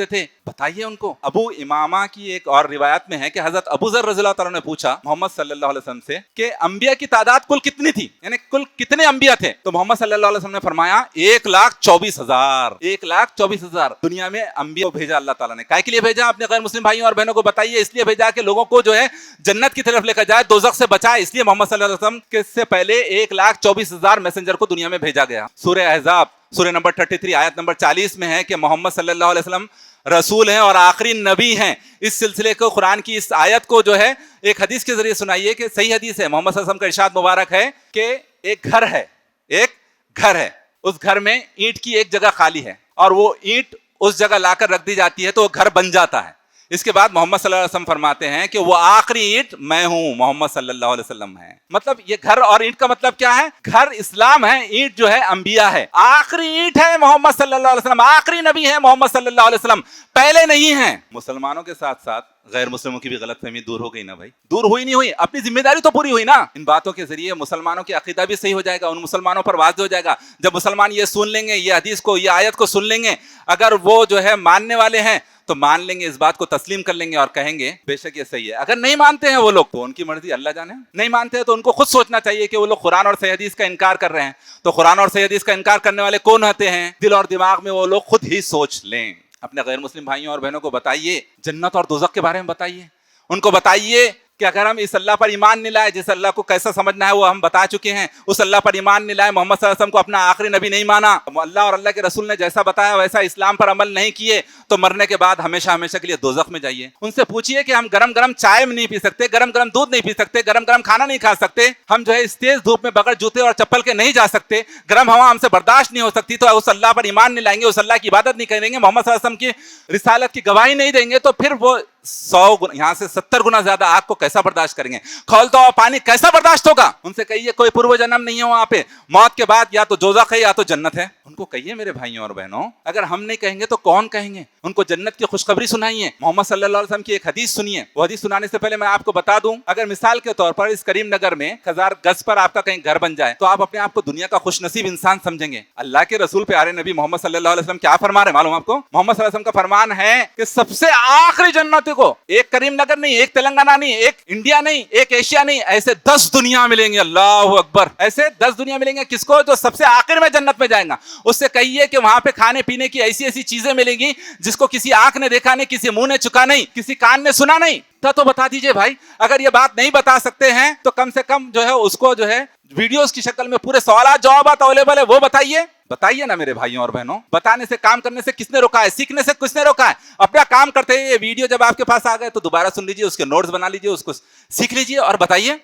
تھے. بتائیے ان کو. ابو امامہ کی ایک اور روایت میں ہے کہ حضرت ابو ذر رضی اللہ تعالیٰ نے پوچھا محمد صلی اللہ علیہ وسلم سے کہ انبیاء کی تعداد کل کتنی تھی، یعنی کل کتنے انبیاء تھے؟ تو محمد صلی اللہ علیہ وسلم نے فرمایا 1,24,000 دنیا میں انبیاء کو بھیجا اللہ تعالیٰ نے. کائے کے لیے بھیجا؟ اپنے غیر مسلم بھائیوں اور بہنوں کو بتائیے. اس لیے بھیجا کہ لوگوں کو جو ہے جنت کی طرف لے کر جائے، دوزخ سے بچائے. اس لیے محمد صلی اللہ علیہ وسلم کے سے پہلے 1,24,000 میسنجر کو دنیا میں بھیجا گیا. سورہ احزاب سورہ نمبر 33 آیت نمبر 40 میں ہے کہ محمد صلی اللہ علیہ وسلم رسول ہیں اور آخری نبی ہیں. اس سلسلے کو قرآن کی اس آیت کو جو ہے ایک حدیث کے ذریعے سنائیے کہ صحیح حدیث ہے. محمد صلی اللہ علیہ وسلم کا ارشاد مبارک ہے کہ ایک گھر ہے, اس گھر میں اینٹ کی ایک جگہ خالی ہے اور وہ اینٹ اس جگہ لا کر رکھ دی جاتی ہے تو وہ گھر بن جاتا ہے. اس کے بعد محمد صلی اللہ علیہ وسلم فرماتے ہیں کہ وہ آخری اینٹ میں ہوں, محمد صلی اللہ علیہ وسلم ہے. مطلب یہ گھر اور اینٹ کا مطلب کیا ہے؟ گھر اسلام ہے, اینٹ جو ہے انبیاء ہے. آخری اینٹ ہے محمد صلی اللہ علیہ وسلم, آخری نبی ہے محمد صلی اللہ علیہ وسلم, پہلے نہیں ہیں. مسلمانوں کے ساتھ ساتھ غیر مسلموں کی بھی غلط فہمی دور ہو گئی نا بھائی, دور ہوئی نہیں ہوئی؟ اپنی ذمہ داری تو پوری ہوئی نا. ان باتوں کے ذریعے مسلمانوں کی عقیدہ بھی صحیح ہو جائے گا, ان مسلمانوں پر واضح ہو جائے گا. جب مسلمان یہ سن لیں گے, یہ حدیث کو, یہ آیت کو سن لیں گے, اگر وہ جو ہے ماننے والے ہیں تو مان لیں گے, اس بات کو تسلیم کر لیں گے اور کہیں گے بے شک یہ صحیح ہے. اگر نہیں مانتے ہیں وہ لوگ تو ان کی مرضی, اللہ جانے. نہیں مانتے ہیں تو ان کو خود سوچنا چاہیے کہ وہ لوگ قرآن اور صحیح حدیث کا انکار کر رہے ہیں. تو قرآن اور صحیح حدیث کا انکار کرنے والے کون ہوتے ہیں؟ دل اور دماغ میں وہ لوگ خود ہی سوچ لیں. اپنے غیر مسلم بھائیوں اور بہنوں کو بتائیے, جنت اور دوزخ کے بارے میں بتائیے. ان کو بتائیے کہ اگر ہم اس اللہ پر ایمان نہیں لائے, جس اللہ کو کیسا سمجھنا ہے وہ ہم بتا چکے ہیں, اس اللہ پر ایمان نہیں لائے, محمد صلی اللہ علیہ وسلم کو اپنا آخری نبی نہیں مانا, اللہ اور اللہ کے رسول نے جیسا بتایا ویسا اسلام پر عمل نہیں کیے, تو مرنے کے بعد ہمیشہ ہمیشہ کے لیے دوزخ میں جائیے. ان سے پوچھیے کہ ہم گرم گرم چائے نہیں پی سکتے, گرم گرم دودھ نہیں پی سکتے, گرم گرم کھانا نہیں کھا سکتے, ہم جو ہے اس تیز دھوپ میں بغیر جوتے اور چپل کے نہیں جا سکتے, گرم ہوا ہم سے برداشت نہیں ہو سکتی, تو اس اللہ پر ایمان نہیں لائیں گے, اس اللہ کی عبادت نہیں کریں گے, محمد صلی اللہ علیہ وسلم کی رسالت کی گواہی نہیں دیں گے, تو پھر وہ 100 گنا, یہاں سے 70 گنا زیادہ آگ کو کیسا برداشت کریں گے؟ کھولتا ہوا پانی کیسا برداشت ہوگا؟ ان سے کہیے کوئی پورو جنم نہیں ہے وہاں پہ, موت کے بعد یا تو دوزخ ہے یا تو جنت ہے. ان کو کہیے میرے بھائیوں اور بہنوں, اگر ہم نہیں کہیں گے تو کون کہیں گے؟ ان کو جنت کی خوشخبری سنائیے, محمد صلی اللہ علیہ وسلم کی ایک حدیث سنیے. وہ حدیث سنانے سے پہلے میں آپ کو بتا دوں, اگر مثال کے طور پر اس کریم نگر میں 1000 گز پر آپ کا کہیں گھر بن جائے تو آپ اپنے آپ کو دنیا کا خوش نصیب انسان سمجھیں گے. اللہ کے رسول پیارے نبی محمد صلی اللہ علیہ وسلم کیا فرما رہے ہیں معلوم آپ کو؟ محمد صلی اللہ علیہ وسلم کا فرمان ہے کہ سب سے آخری جنت کو ایک کریم نگر نہیں, ایک تلنگانہ نہیں, ایک انڈیا نہیں, ایک ایشیا نہیں, ایسے 10 دنیا ملیں گے. اللہ اکبر, ایسے 10 دنیا ملیں گے. کس کو؟ جو سب سے آخر میں جنت میں جائیں گا. اس سے کہیے کہ وہاں پہ کھانے پینے کی ایسی ایسی چیزیں ملیں گی جس کو کسی آنکھ نے دیکھا نہیں, کسی منہ نے چکا نہیں, کسی کان نے سنا نہیں. تو بتا دیجئے بھائی, اگر یہ بات نہیں بتا سکتے ہیں تو کم سے کم جو ہے اس کو جو ہے ویڈیوز کی شکل میں پورے سوالات جوابات اویلیبل ہے وہ بتائیے نا میرے بھائیوں اور بہنوں. بتانے سے, کام کرنے سے کس نے روکا ہے؟ سیکھنے سے کس نے روکا ہے؟ اپنا کام کرتے ہیں. یہ ویڈیو جب آپ کے پاس آ گئے تو دوبارہ سن لیجئے, اس کے نوٹس بنا لیجئے, اس کو سیکھ لیجئے اور بتائیے.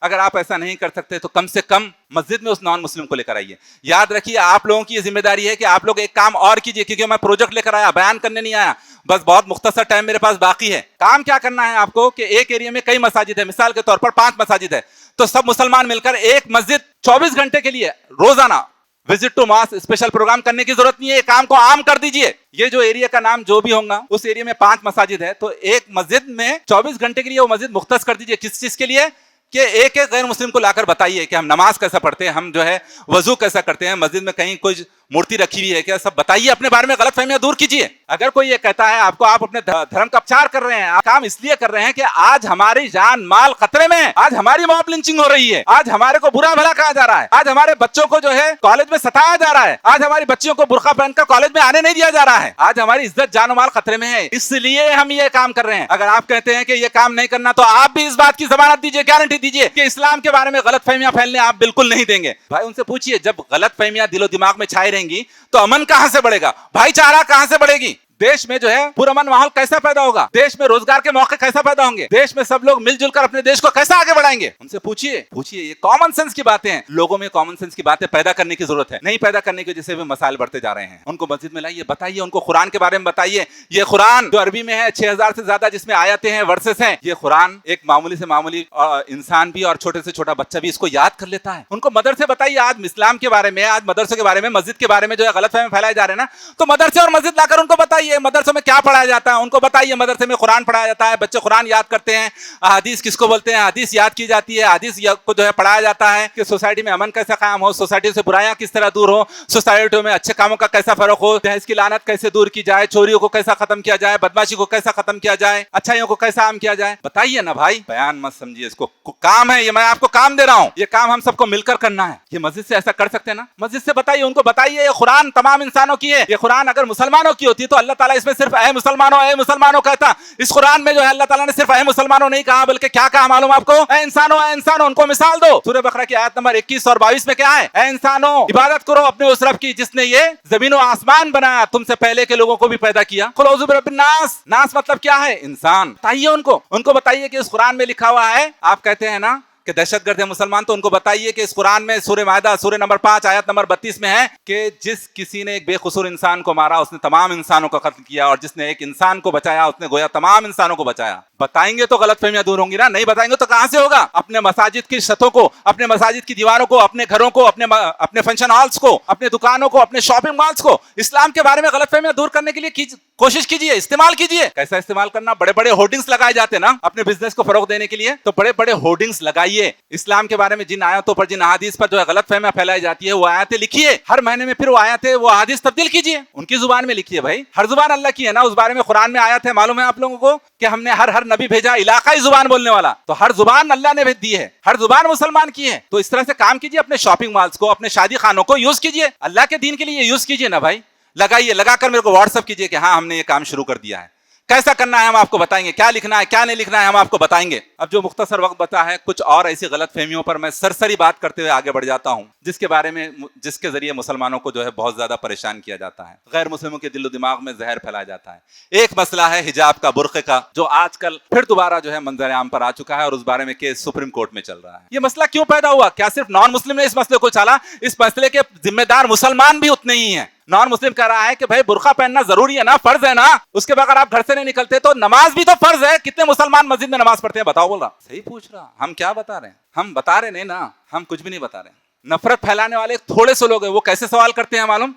اگر آپ ایسا نہیں کر سکتے تو کم سے کم مسجد میں اس نان مسلم کو لے کر آئیے. یاد رکھیے آپ لوگوں کی یہ ذمہ داری ہے کہ آپ لوگ ایک کام اور کیجئے, کیونکہ میں پروجیکٹ لے کر آیا, بیان کرنے نہیں آیا, بس بہت مختصر ٹائم میرے پاس باقی ہے. کام کیا کرنا ہے آپ کو کہ ایک ایریا میں کئی مساجد ہے, مثال کے طور پر 5 مساجد ہے, تو سب مسلمان مل کر ایک مسجد 24 گھنٹے کے لیے روزانہ visit to mask special programme کرنے کی ضرورت نہیں ہے. کام کو عام کر دیجئے. یہ جو ایریا کا نام جو بھی ہوگا اس ایریا میں 5 مساجد ہے, تو ایک مسجد میں 24 گھنٹے کے لیے وہ مسجد مختص کر دیجئے. کس چیز کے لیے؟ کہ ایک ایک غیر مسلم کو لا کر بتائیے کہ ہم نماز کیسا پڑھتے ہیں, ہم جو ہے وضو کیسا کرتے ہیں, مسجد میں کہیں کوئی مورتی رکھی ہوئی ہے کیا, سب بتائیے. اپنے بارے میں غلط فہمیاں دور کیجیے. اگر کوئی یہ کہتا ہے آپ کو آپ اپنے دھرم کا پرچار کر رہے ہیں, آپ کام اس لیے کر رہے ہیں کہ آج ہماری جان مال خطرے میں ہے, آج ہماری موب لنچنگ ہو رہی ہے, آج ہمارے کو برا بھلا کہا جا رہا ہے, آج ہمارے بچوں کو جو ہے کالج میں ستایا جا رہا ہے, آج ہماری بچیوں کو برقع پہن کر کالج میں آنے نہیں دیا جا رہا ہے, آج ہماری عزت جان و مال خطرے میں ہے, اس لیے ہم یہ کام کر رہے ہیں. اگر آپ کہتے ہیں کہ یہ کام نہیں کرنا تو آپ بھی اس بات کی ضمانت دیجیے, گارنٹی دیجیے کہ اسلام کے بارے میں غلط فہمیاں پھیلنے آپ بالکل نہیں دیں گے. بھائی ان سے پوچھیے, جب غلط فہمیاں دل و دماغ میں چھائی رہیں گی تو امن کہاں سے بڑھے گا, بھائی چارہ کہاں سے بڑھے گی, دیش میں جو ہے پرامن ماحول کیسا پیدا ہوگا, دیش میں روزگار کے موقع کیسا پیدا ہوں گے, دیش میں سب لوگ مل جل کر اپنے دیش کو کیسا آگے بڑھائیں گے. ان سے پوچھیے. یہ کامن سینس کی باتیں ہیں, لوگوں میں کامن سینس کی باتیں پیدا کرنے کی ضرورت ہے. نہیں پیدا کرنے کی وجہ سے بھی مسائل بڑھتے جا رہے ہیں. ان کو مسجد میں لائیے, بتائیے, ان کو قرآن کے بارے میں بتائیے. یہ قرآن جو عربی میں ہے 6000 سے زیادہ جس میں آیتیں ہیں, ورسز ہیں, یہ قرآن ایک معمولی سے معمولی انسان بھی اور چھوٹے سے چھوٹا بچہ بھی اس کو یاد کر لیتا ہے. ان کو مدرسے بتائیے. آج اسلام کے بارے میں, آج مدرسے کے بارے میں, مسجد کے بارے میں جو ہے غلط فہمی پھیلائے جا رہے ہیں نا, تو مدرسے اور مسجد لا کر ان کو بتائیے مدرسوں میں کیا پڑھایا جاتا ہے. ان کو بتائیے مدرسے میں قرآن پڑھایا جاتا ہے, بچے قرآن یاد کرتے ہیں, احادیث کس کو بولتے ہیں, حدیث یاد کی جاتی ہے, حدیث کو جو ہے پڑھایا جاتا ہے کہ سوسائٹی میں امن کیسا قائم ہو, سوسائٹی سے برائیاں کس طرح دور ہو, سوسائٹیوں میں اچھے کاموں کا کیسا فرق ہو, دہیج کی لعنت کیسے دور کی جائے, چوریوں کو کیسا ختم کیا جائے, بدماشی کو کیسا ختم کیا جائے, اچھائیوں کو کیسا عام کیا جائے. بتائیے نا بھائی, بیان مت سمجھیے اس کو, کام ہے یہ, میں آپ کو کام دے رہا ہوں, یہ کام ہم سب کو مل کر کرنا ہے. یہ مسجد سے ایسا کر سکتے ہیں نا, مسجد سے بتائیے, ان کو بتائیے یہ قرآن تمام انسانوں کی ہے, یہ قرآن اگر مسلمانوں کی ہوتی تو اللہ اللہ تعالیٰ اس میں صرف اے مسلمانوں کہتا. اس قرآن میں جو ہے اللہ تعالیٰ نے صرف اے مسلمانوں نہیں کہا بلکہ کیا کہا معلوم آپ کو؟ اے انسانوں ان کو مثال دو. سورہ بقرہ کی آیت نمبر 21 اور 22 میں کیا ہے؟ اے انسانوں عبادت کرو اپنے اس رب کی جس نے یہ زمین و آسمان بنایا, تم سے پہلے کے لوگوں کو بھی پیدا کیا. قل اعوذ برب الناس, ناس مطلب کیا ہے؟ انسان. بتائیے ان کو بتائیے کہ اس قرآن میں لکھا ہوا ہے, آپ کہتے ہیں نا کہ دہشت گرد ہے مسلمان, تو ان کو بتائیے کہ اس قرآن میں سورہ مائدہ سورہ نمبر 5 آیت نمبر 32 میں ہے کہ جس کسی نے ایک بے قصور انسان کو مارا اس نے تمام انسانوں کا قتل کیا, اور جس نے ایک انسان کو بچایا اس نے گویا تمام انسانوں کو بچایا. بتائیں گے تو غلط فہمیاں دور ہوں گی نا, نہیں بتائیں گے تو کہاں سے ہوگا؟ اپنے مساجد کی چھتوں کو, اپنے مساجد کی دیواروں کو, اپنے گھروں کو, اپنے فنکشن ہالس کو, اپنے دکانوں کو, اپنے شاپنگ مالس کو اسلام کے بارے میں غلط فہمیاں دور کرنے کے لیے کوشش کیجیے, استعمال کیجیے. کیسا استعمال کرنا؟ بڑے بڑے ہورڈنگز لگائے جاتے نا اپنے بزنس کو فروغ دینے کے لیے, تو بڑے بڑے ہورڈنگز لگائیے. اسلام کے بارے میں جن آیاتوں پر, جن احادیث پر جو ہے غلط فہمیاں پھیلائی جاتی ہے وہ آیاتیں لکھیے. ہر مہینے میں پھر وہ آیاتیں, وہ احادیث تبدیل کیجیے, ان کی زبان میں لکھیے. بھائی ہر زبان اللہ کی ہے نا, اس بارے میں قرآن میں آیت ہے, معلوم ہے آپ لوگوں کو کہ ہم نے ہر نبی بھیجا علاقائی زبان بولنے والا, تو ہر زبان اللہ نے دی ہے, ہر زبان مسلمان کی ہے. تو اس طرح سے کام کیجیے, اپنے شاپنگ مالس کو, اپنے شادی خانوں کو یوز کیجیے, اللہ کے دین کے لیے یوز کیجیے نا بھائی. لگائیے, لگا کر میرے کو واٹس ایپ کیجیے کہ ہاں ہم نے یہ کام شروع کر دیا ہے. کیسا کرنا ہے ہم آپ کو بتائیں گے, کیا لکھنا ہے کیا نہیں لکھنا ہے ہم آپ کو بتائیں گے. اب جو مختصر وقت بتا ہے, کچھ اور ایسی غلط فہمیوں پر میں سرسری بات کرتے ہوئے آگے بڑھ جاتا ہوں جس کے ذریعے مسلمانوں کو جو ہے بہت زیادہ پریشان کیا جاتا ہے, غیر مسلموں کے دل و دماغ میں زہر پھیلایا جاتا ہے. ایک مسئلہ ہے حجاب کا, برقعے کا, جو آج کل پھر دوبارہ جو ہے منظر عام پر آ چکا ہے اور اس بارے میں کیس سپریم کورٹ میں چل رہا ہے. یہ مسئلہ کیوں پیدا ہوا؟ کیا صرف نان مسلم نے اس مسئلے کو چالا؟ اس مسئلے کے ذمہ دار مسلمان بھی اتنے ہی ہیں. نان مسلم کہہ رہا ہے کہ بھائی برقع پہننا ضروری ہے نا, فرض ہے نا, اس کے بغیر آپ گھر سے نہیں نکلتے, تو نماز بھی تو فرض ہے. کتنے مسلمان مسجد میں نماز پڑھتے ہیں بتاؤ؟ بول رہا صحیح پوچھ رہا. ہم کیا بتا رہے ہیں؟ ہم بتا رہے نہیں نا, ہم کچھ بھی نہیں بتا رہے. نفرت پھیلانے والے تھوڑے سے لوگ ہیں, وہ کیسے سوال کرتے ہیں معلوم؟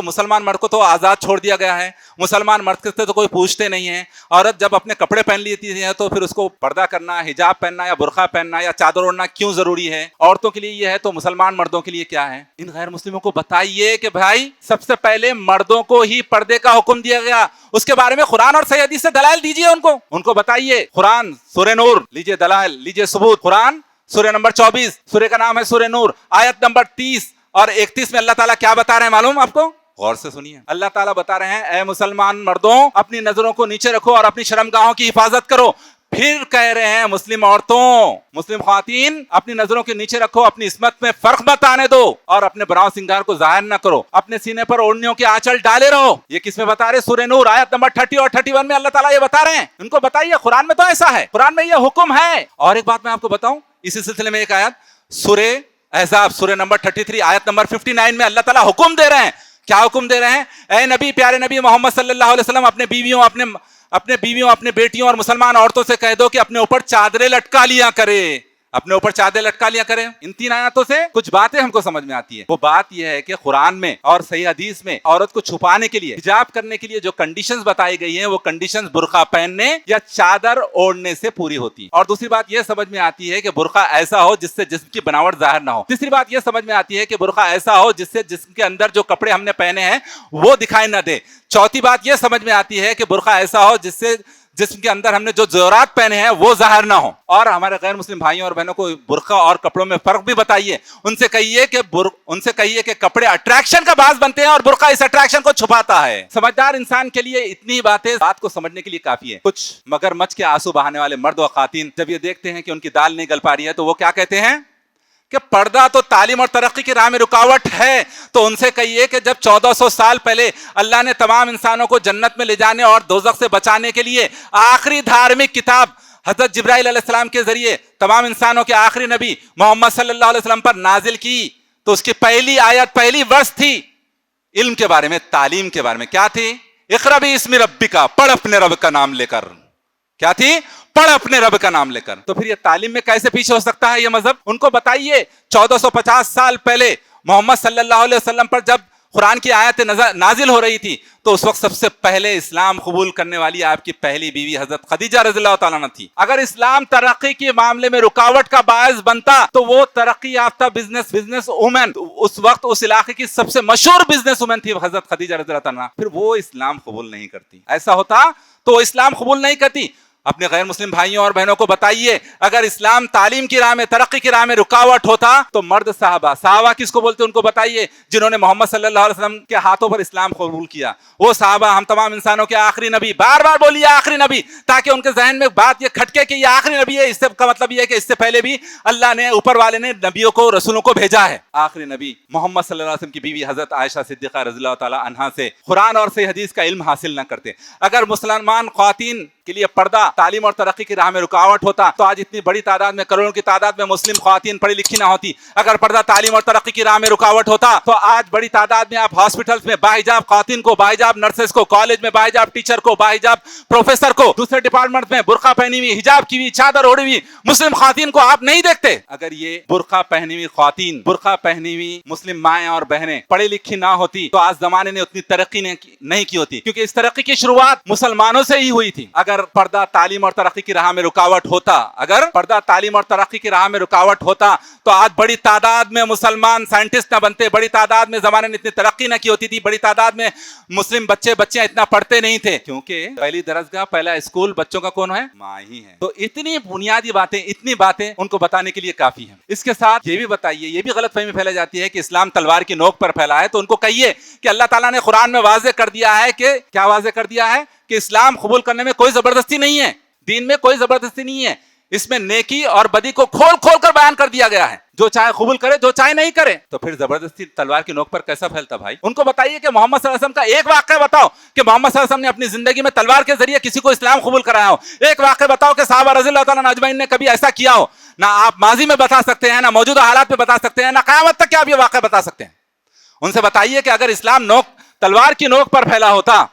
مسلمان مرد کو تو آزاد چھوڑ دیا گیا ہے, مسلمان مرد سے تو کوئی پوچھتے نہیں ہے. عورت جب اپنے کپڑے پہن لیتی ہے تو پھر اس کو پردہ کرنا, حجاب پہننا یا برقع پہننا یا چادر اوڑھنا کیوں ضروری ہے؟ عورتوں کے لیے یہ ہے تو مسلمان مردوں کے لیے کیا ہے؟ ان غیر مسلموں کو بتائیے کہ بھائی سب سے پہلے مردوں کو ہی پردے کا حکم دیا گیا, اس کے بارے میں قرآن اور صحیح حدیث سے دلائل دیجیے ان کو بتائیے. قرآن سورہ نور لیجیے, دلائل لیجیے, ثبوت. قرآن سورہ نمبر 24, سورہ کا نام ہے سورہ نور, آیت نمبر 30 اور 31 میں اللہ تعالیٰ کیا بتا رہے ہیں معلوم آپ کو؟ غور سے سنیے. اللہ تعالیٰ بتا رہے ہیں اے مسلمان مردوں اپنی نظروں کو نیچے رکھو اور اپنی شرمگاہوں کی حفاظت کرو. پھر کہہ رہے ہیں مسلم عورتوں, مسلم خواتین اپنی نظروں کے نیچے رکھو, اپنی عصمت میں فرق مت آنے دو اور اپنے براؤ سنگار کو ظاہر نہ کرو, اپنے سینے پر اوڑھنیوں کے آنچل ڈالے رہو. یہ کس میں بتا رہے؟ سورہ نور آیت نمبر 30 اور 31 میں اللہ تعالیٰ یہ بتا رہے ہیں. ان کو بتائیے قرآن میں تو ایسا ہے, قرآن میں یہ حکم ہے. اور ایک بات میں آپ کو بتاؤں اسی سلسلے میں, ایک آیت سورہ احزاب سورہ نمبر 33 آیت نمبر 59 میں اللہ تعالیٰ حکم دے رہے ہیں. کیا حکم دے رہے ہیں؟ اے نبی, پیارے نبی محمد صلی اللہ علیہ وسلم اپنے بیویوں اپنے بیٹیوں اور مسلمان عورتوں سے کہہ دو کہ اپنے اوپر چادریں لٹکا لیا کرے, اپنے اوپر چادر لٹکا لیا کریں. ان 3 آیاتوں سے کچھ باتیں ہم کو سمجھ میں آتی ہے. وہ بات یہ ہے کہ قرآن میں اور صحیح حدیث میں عورت کو چھپانے کے لیے, حجاب کرنے کے لیے جو کنڈیشنز بتائی گئی ہیں وہ کنڈیشنز برقع پہننے یا چادر اوڑھنے سے پوری ہوتی ہیں. اور دوسری بات یہ سمجھ میں آتی ہے کہ برقع ایسا ہو جس سے جسم کی بناوٹ ظاہر نہ ہو. تیسری بات یہ سمجھ میں آتی ہے کہ برقع ایسا ہو جس سے جسم کے اندر جو کپڑے ہم نے پہنے ہیں وہ دکھائی نہ دے. چوتھی بات یہ سمجھ میں آتی ہے کہ برقع ایسا ہو جس سے جسم کے اندر ہم نے جو زیورات پہنے ہیں وہ ظاہر نہ ہو. اور ہمارے غیر مسلم بھائیوں اور بہنوں کو برقع اور کپڑوں میں فرق بھی بتائیے. ان سے کہیے کہ کپڑے اٹریکشن کا باعث بنتے ہیں اور برقع اس اٹریکشن کو چھپاتا ہے. سمجھدار انسان کے لیے اتنی باتیں بات کو سمجھنے کے لیے کافی ہے. کچھ مگر مچ کے آنسو بہانے والے مرد و خواتین جب یہ دیکھتے ہیں کہ ان کی دال نہیں گل پا رہی ہے تو وہ کیا کہتے ہیں کہ پردہ تو تعلیم اور ترقی کی راہ میں رکاوٹ ہے. تو ان سے کہیے کہ جب 1400 سال پہلے اللہ نے تمام انسانوں کو جنت میں لے جانے اور دوزخ سے بچانے کے لیے آخری دھارمک کتاب حضرت جبرائیل علیہ السلام کے ذریعے تمام انسانوں کے آخری نبی محمد صلی اللہ علیہ وسلم پر نازل کی, تو اس کی پہلی آیت, پہلی ورس تھی علم کے بارے میں, تعلیم کے بارے میں. کیا تھی؟ اقرأ باسم ربک, پڑھ اپنے رب کا نام لے کر. کیا تھی؟ پڑھ اپنے رب کا نام لے کر. تو پھر یہ تعلیم میں کیسے پیچھے ہو سکتا ہے یہ مذہب؟ ان کو بتائیے 1450 سال پہلے محمد صلی اللہ علیہ وسلم پر جب قرآن کی آیت نازل ہو رہی تھی تو اس وقت سب سے پہلے اسلام قبول کرنے والی آپ کی پہلی بیوی حضرت خدیجہ رضی اللہ تعالیٰ عنہ تھی. اگر اسلام ترقی کے معاملے میں رکاوٹ کا باعث بنتا تو وہ ترقی یافتہ بزنس وومن, اس وقت اس علاقے کی سب سے مشہور بزنس وومن تھی حضرت خدیجہ رضی اللہ تعالیٰ عنہ, پھر وہ اسلام قبول نہیں کرتی. ایسا ہوتا تو وہ اسلام قبول نہیں کرتی. اپنے غیر مسلم بھائیوں اور بہنوں کو بتائیے اگر اسلام تعلیم کی راہ میں ترقی کی راہ میں رکاوٹ ہوتا تو مرد صحابہ کس کو بولتے ان کو بتائیے جنہوں نے محمد صلی اللہ علیہ وسلم کے ہاتھوں پر اسلام قبول کیا. وہ صحابہ ہم تمام انسانوں کے آخری نبی, بار بار بولیے آخری نبی, تاکہ ان کے ذہن میں بات یہ کھٹکے کہ یہ آخری نبی ہے. اس کا مطلب یہ ہے کہ اس سے پہلے بھی اللہ نے اوپر والے نے نبیوں کو رسولوں کو بھیجا ہے. آخری نبی محمد صلی اللہ علیہ وسلم کی بیوی حضرت عائشہ صدیقہ رضی اللہ تعالی عنہا سے قرآن اور صحیح حدیث کا علم حاصل نہ کرتے. اگر مسلمان خواتین کے لیے پردہ تعلیم اور ترقی کی راہ میں رکاوٹ ہوتا تو آج اتنی بڑی تعداد میں, کروڑوں کی تعداد میں مسلم خواتین پڑھی لکھی نہ ہوتی. اگر پردہ تعلیم اور ترقی کی راہ میں رکاوٹ ہوتا تو آج بڑی تعداد میں آپ ہاسپٹلز میں باحجاب خواتین کو, باحجاب نرسز کو, کالج میں باحجاب ٹیچر کو, باحجاب پروفیسر کو, دوسرے ڈپارٹمنٹ میں برقع پہنی ہوئی, حجاب کی ہوئی, چادر اوڑھی ہوئی مسلم خواتین کو آپ نہیں دیکھتے. اگر یہ برقع پہنی ہوئی خواتین, برقع پہنی ہوئی مسلم مائیں اور بہنیں پڑھی لکھی نہ ہوتی تو آج زمانے نے اتنی ترقی نہیں کی ہوتی, کیونکہ اس ترقی کی شروعات مسلمانوں سے ہی ہوئی تھی. اگر پردہ تعلیم اور ترقی کی راہ میں رکاوٹ ہوتا, اگر پردہ تعلیم اور ترقی کی راہ میں رکاوٹ ہوتا تو آج بڑی تعداد میں مسلمان سائنٹسٹ نہ بنتے, بڑی تعداد میں زمانے نے اتنی ترقی نہ کی ہوتی تھی, بڑی تعداد میں مسلم بچیاں اتنا پڑھتے نہیں تھے, کیونکہ پہلی درسگاہ پہلا اسکول بچوں کا کون ہے؟ ماں ہی ہے. تو اتنی بنیادی باتیں, اتنی باتیں ان کو بتانے کے لیے کافی ہیں. اس کے ساتھ یہ بھی بتائیے, یہ بھی غلط فہمی پھیلائی جاتی ہے کہ اسلام تلوار کی نوک پر پھیلا ہے, تو ان کو کہیے کہ اللہ تعالیٰ نے قرآن میں واضح کر دیا ہے کہ کیا واضح کر دیا ہے کہ اسلام قبول کرنے میں کوئی زبردستی نہیں ہے, دین میں کوئی زبردستی نہیں ہے, اس میں نیکی اور بدی کو کھول کھول کر بیان کر دیا گیا ہے. جو چاہے قبول کرے, جو چاہے نہیں کرے. تو پھر زبردستی تلوار کی نوک پر کیسا پھیلتا بھائی؟ ان کو بتائیے کہ محمد صلی اللہ علیہ وسلم کا ایک واقعہ بتاؤ کہ محمد صلی اللہ علیہ وسلم نے اپنی زندگی میں تلوار کے ذریعے کسی کو اسلام قبول کرایا ہو. ایک واقعہ بتاؤ کہ صحابہ رضی اللہ تعالیٰ اجمعین نے کبھی ایسا کیا ہو. نہ آپ ماضی میں بتا سکتے ہیں, نہ موجودہ حالات میں بتا سکتے ہیں, نہ قیامت تک کیا آپ یہ واقعہ بتا سکتے ہیں. ان سے بتائیے کہ اگر اسلام تلوار کی نوک پر پھیلا ہوتا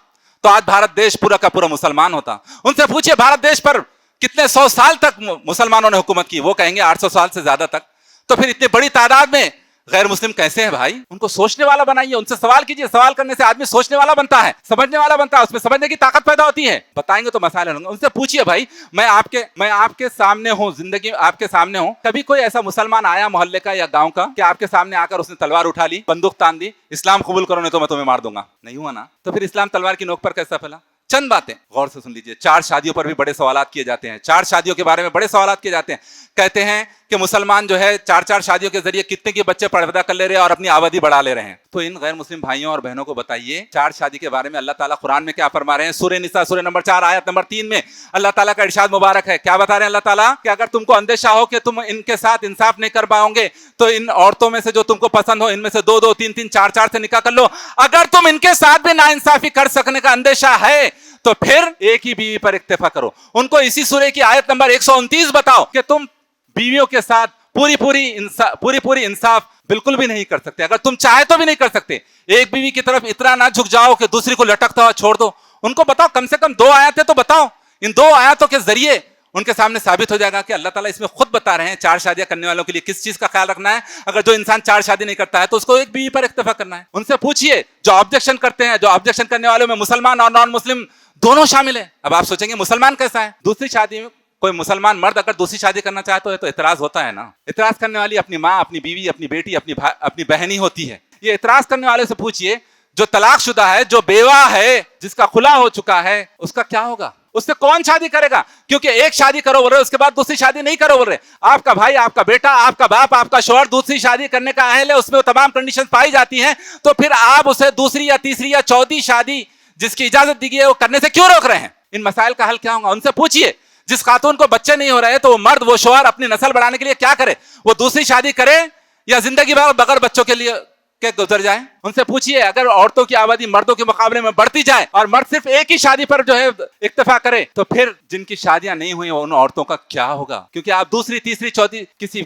تو آج بھارت دیش پورا کا پورا مسلمان ہوتا. ان سے پوچھئے بھارت دیش پر کتنے 100 سال تک مسلمانوں نے حکومت کی, وہ کہیں گے 800 سال سے زیادہ تک. تو پھر اتنی بڑی تعداد میں غیر مسلم کیسے ہیں بھائی؟ ان کو سوچنے والا بنائیے, ان سے سوال کیجیے. سوال کرنے سے آدمی سوچنے والا بنتا ہے, سمجھنے والا بنتا ہے, اس میں سمجھنے کی طاقت پیدا ہوتی ہے. بتائیں گے تو مسائل ہوں گے. ان سے پوچھیے بھائی, میں آپ کے سامنے ہوں, زندگی میں آپ کے سامنے ہوں, کبھی کوئی ایسا مسلمان آیا محلے کا یا گاؤں کا کہ آپ کے سامنے آ کر اس نے تلوار اٹھا لی, بندوق تان دی, اسلام قبول کرو نہیں تو میں تمہیں مار دوں گا؟ نہیں ہوا نا. تو پھر اسلام تلوار کی نوک پر کیسا پھیلا؟ چند باتیں غور سے سن لیجئے. 4 شادیوں پر بھی بڑے سوالات کیے جاتے ہیں, 4 شادیوں کے بارے میں بڑے سوالات کیے جاتے ہیں. کہتے ہیں کہ مسلمان جو ہے 4 شادیوں کے ذریعے کتنے کے بچے پیدا کر لے رہے ہیں اور اپنی آبادی بڑھا لے رہے ہیں. تو ان غیر مسلم بھائیوں اور بہنوں کو بتائیے 4 شادی کے بارے میں اللہ تعالیٰ قرآن میں کیا فرما رہے ہیں. سورہ نساء سورہ نمبر 4 آیت نمبر 3 میں اللہ تعالیٰ کا ارشاد مبارک ہے. کیا بتا رہے ہیں اللہ تعالیٰ کہ اگر تم کو اندیشہ ہو کہ تم ان کے ساتھ انصاف نہیں کر پاؤ گے تو ان عورتوں میں سے جو تم کو پسند ہو ان میں سے 2 3 4 سے نکاح کر لو. اگر تم ان کے ساتھ بھی ناانصافی کر سکنے کا اندیشہ ہے تو پھر ایک ہی بیوی پر اکتفا کرو. ان کو اسی سورہ کی آیت نمبر 129 بتاؤ کہ تم بیویوں کے ساتھ پوری انصاف بالکل بھی نہیں کر سکتے. اگر تم چاہے تو بھی نہیں کر سکتے. ایک بیوی کی طرف اتنا نہ جھک جاؤ کہ دوسری کو لٹکتا ہوا چھوڑ دو. ان کو بتاؤ, کم سے کم 2 آیتیں تو بتاؤ. ان 2 آیتوں کے ذریعے ان کے سامنے ثابت ہو جائے گا کہ اللہ تعالیٰ اس میں خود بتا رہے ہیں 4 شادیاں کرنے والوں کے لیے کس چیز کا خیال رکھنا ہے. اگر جو انسان 4 شادی نہیں کرتا ہے تو اس کو ایک بیوی پر اکتفا کرنا ہے. ان سے پوچھئے جو آبجیکشن کرتے ہیں, جو آبجیکشن کرنے والوں میں مسلمان اور نان مسلم دونوں شامل ہیں. اب آپ سوچیں گے مسلمان کیسا ہے؟ دوسری شادی میں کوئی مسلمان مرد اگر دوسری شادی کرنا چاہتا ہے تو اعتراض ہوتا ہے نا. اعتراض کرنے والی اپنی ماں, اپنی بیوی, اپنی بیٹی, اپنی بہن ہی ہوتی ہے. یہ اعتراض کرنے والے سے پوچھئے جو طلاق شدہ ہے, جو بیوہ ہے, جس کا خلا ہو چکا ہے, اس کا کیا ہوگا؟ اس سے کون شادی کرے گا؟ کیونکہ ایک شادی کرو بول رہے, اس کے بعد دوسری شادی نہیں کرو بول رہے. آپ کا بھائی, آپ کا بیٹا, آپ کا باپ, آپ کا شوہر دوسری شادی کرنے کا اہل ہے, اس میں وہ تمام کنڈیشن پائی جاتی ہیں, تو پھر آپ اسے دوسری یا تیسری یا چوتھی شادی جس کی اجازت دی گئی ہے وہ کرنے سے کیوں روک رہے ہیں؟ ان مسائل کا حل کیا ہوگا؟ ان سے پوچھئے جس خاتون کو بچے نہیں ہو رہے تو وہ مرد, وہ شوہر اپنی نسل بڑھانے کے لیے کیا کرے؟ وہ دوسری شادی کرے یا زندگی بھر بغیر بچوں کے لیے کہ گزر جائے؟ ان سے پوچھئے اگر عورتوں کی آبادی مردوں کے مقابلے میں بڑھتی جائے اور مرد صرف ایک ہی شادی پر جو ہے اکتفا کرے تو پھر جن کی شادیاں نہیں ہوئی ان عورتوں کا کیا ہوگا؟ کیونکہ آپ دوسری تیسری چوتھی کسی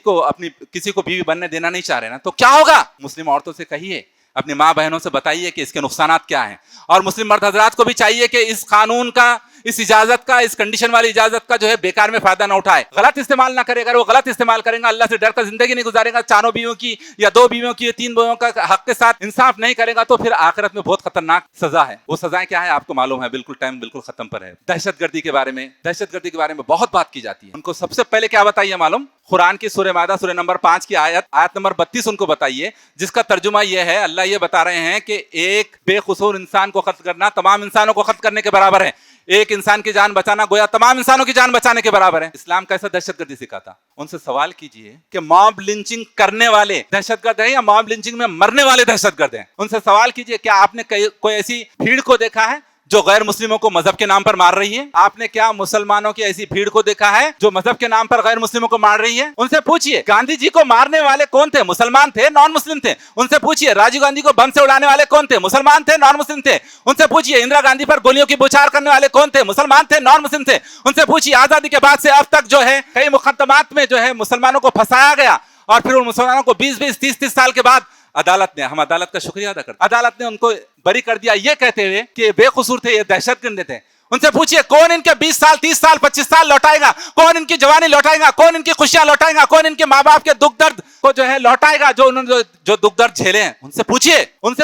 کو بیوی بننے دینا نہیں چاہ رہے نا, تو کیا ہوگا؟ مسلم عورتوں سے کہیے, اپنی ماں بہنوں سے بتائیے کہ اس کے نقصانات کیا ہیں. اور مسلم مرد حضرات کو بھی چاہیے کہ اس قانون کا, اس اجازت کا, اس کنڈیشن والی اجازت کا جو ہے بیکار میں فائدہ نہ اٹھائے, غلط استعمال نہ کرے. اگر وہ غلط استعمال کریں گا, اللہ سے ڈر کر زندگی نہیں گزارے گا, 4 بیویوں کی یا 2 بیویوں کی یا 3 بیویوں کا حق کے ساتھ انصاف نہیں کرے گا, تو پھر آخرت میں بہت خطرناک سزا ہے. وہ سزائیں کیا ہے آپ کو معلوم ہے, بالکل ٹائم بالکل ختم پر ہے. دہشت گردی کے بارے میں بہت بات کی جاتی ہے. ان کو سب سے پہلے کیا بتائیے معلوم؟ قرآن کی سورہ مائدہ سورہ نمبر 5 کی آیت نمبر 32 ان کو بتائیے, جس کا ترجمہ یہ ہے, اللہ یہ بتا رہے ہیں کہ ایک بے قصور انسان کو قتل کرنا تمام انسانوں کو قتل کرنے کے برابر ہے. ایک انسان کی جان بچانا گویا تمام انسانوں کی جان بچانے کے برابر ہے. اسلام کیسا دہشت گردی سکھاتا؟ ان سے سوال کیجئے کہ موب لنچنگ کرنے والے دہشت گرد ہیں یا موب لنچنگ میں مرنے والے دہشت گرد ہیں؟ ان سے سوال کیجئے کیا آپ نے کوئی ایسی بھیڑ کو دیکھا ہے جو غیر مسلموں کو مذہب کے نام پر مار رہی ہے؟ آپ نے کیا مسلمانوں کی ایسی بھیڑ کو دیکھا ہے جو مذہب کے نام پر غیر مسلموں کو مار رہی ہے؟ ان سے پوچھئے گاندھی جی کو مارنے والے کون تھے؟ مسلمان تھے نان مسلم تھے؟ ان سے پوچھئے راجیو گاندھی کو بم سے اڑانے والے کون تھے؟ مسلمان تھے نان مسلم تھے؟ ان سے پوچھئے اندرا گاندھی پر گولیوں کی بوچھار کرنے والے کون تھے؟ مسلمان تھے نان مسلم تھے؟ ان سے پوچھئے آزادی کے بعد سے اب تک جو ہے کئی مقدمات میں جو ہے مسلمانوں کو پھنسایا گیا اور پھر ان مسلمانوں کو 20-20 30-30 سال کے بعد عدالت نے، ہم عدالت کا شکریہ ادا کرتے ہیں، عدالت نے ان کو بری کر دیا یہ کہتے ہوئے کہ یہ بے قصور تھے، یہ دہشت گرد تھے. ان سے پوچھئے کون ان کے 20 سال 30 سال 25 سال لوٹائے گا؟ کون ان کی جوانی لوٹائے گا؟ کون ان کی خوشیاں لوٹائے گا؟ کون ان کے ماں باپ کے دکھ درد کو جو ہے لوٹائے گا جو انہوں نے جو دکھ درد جھیلے ہیں؟ ان سے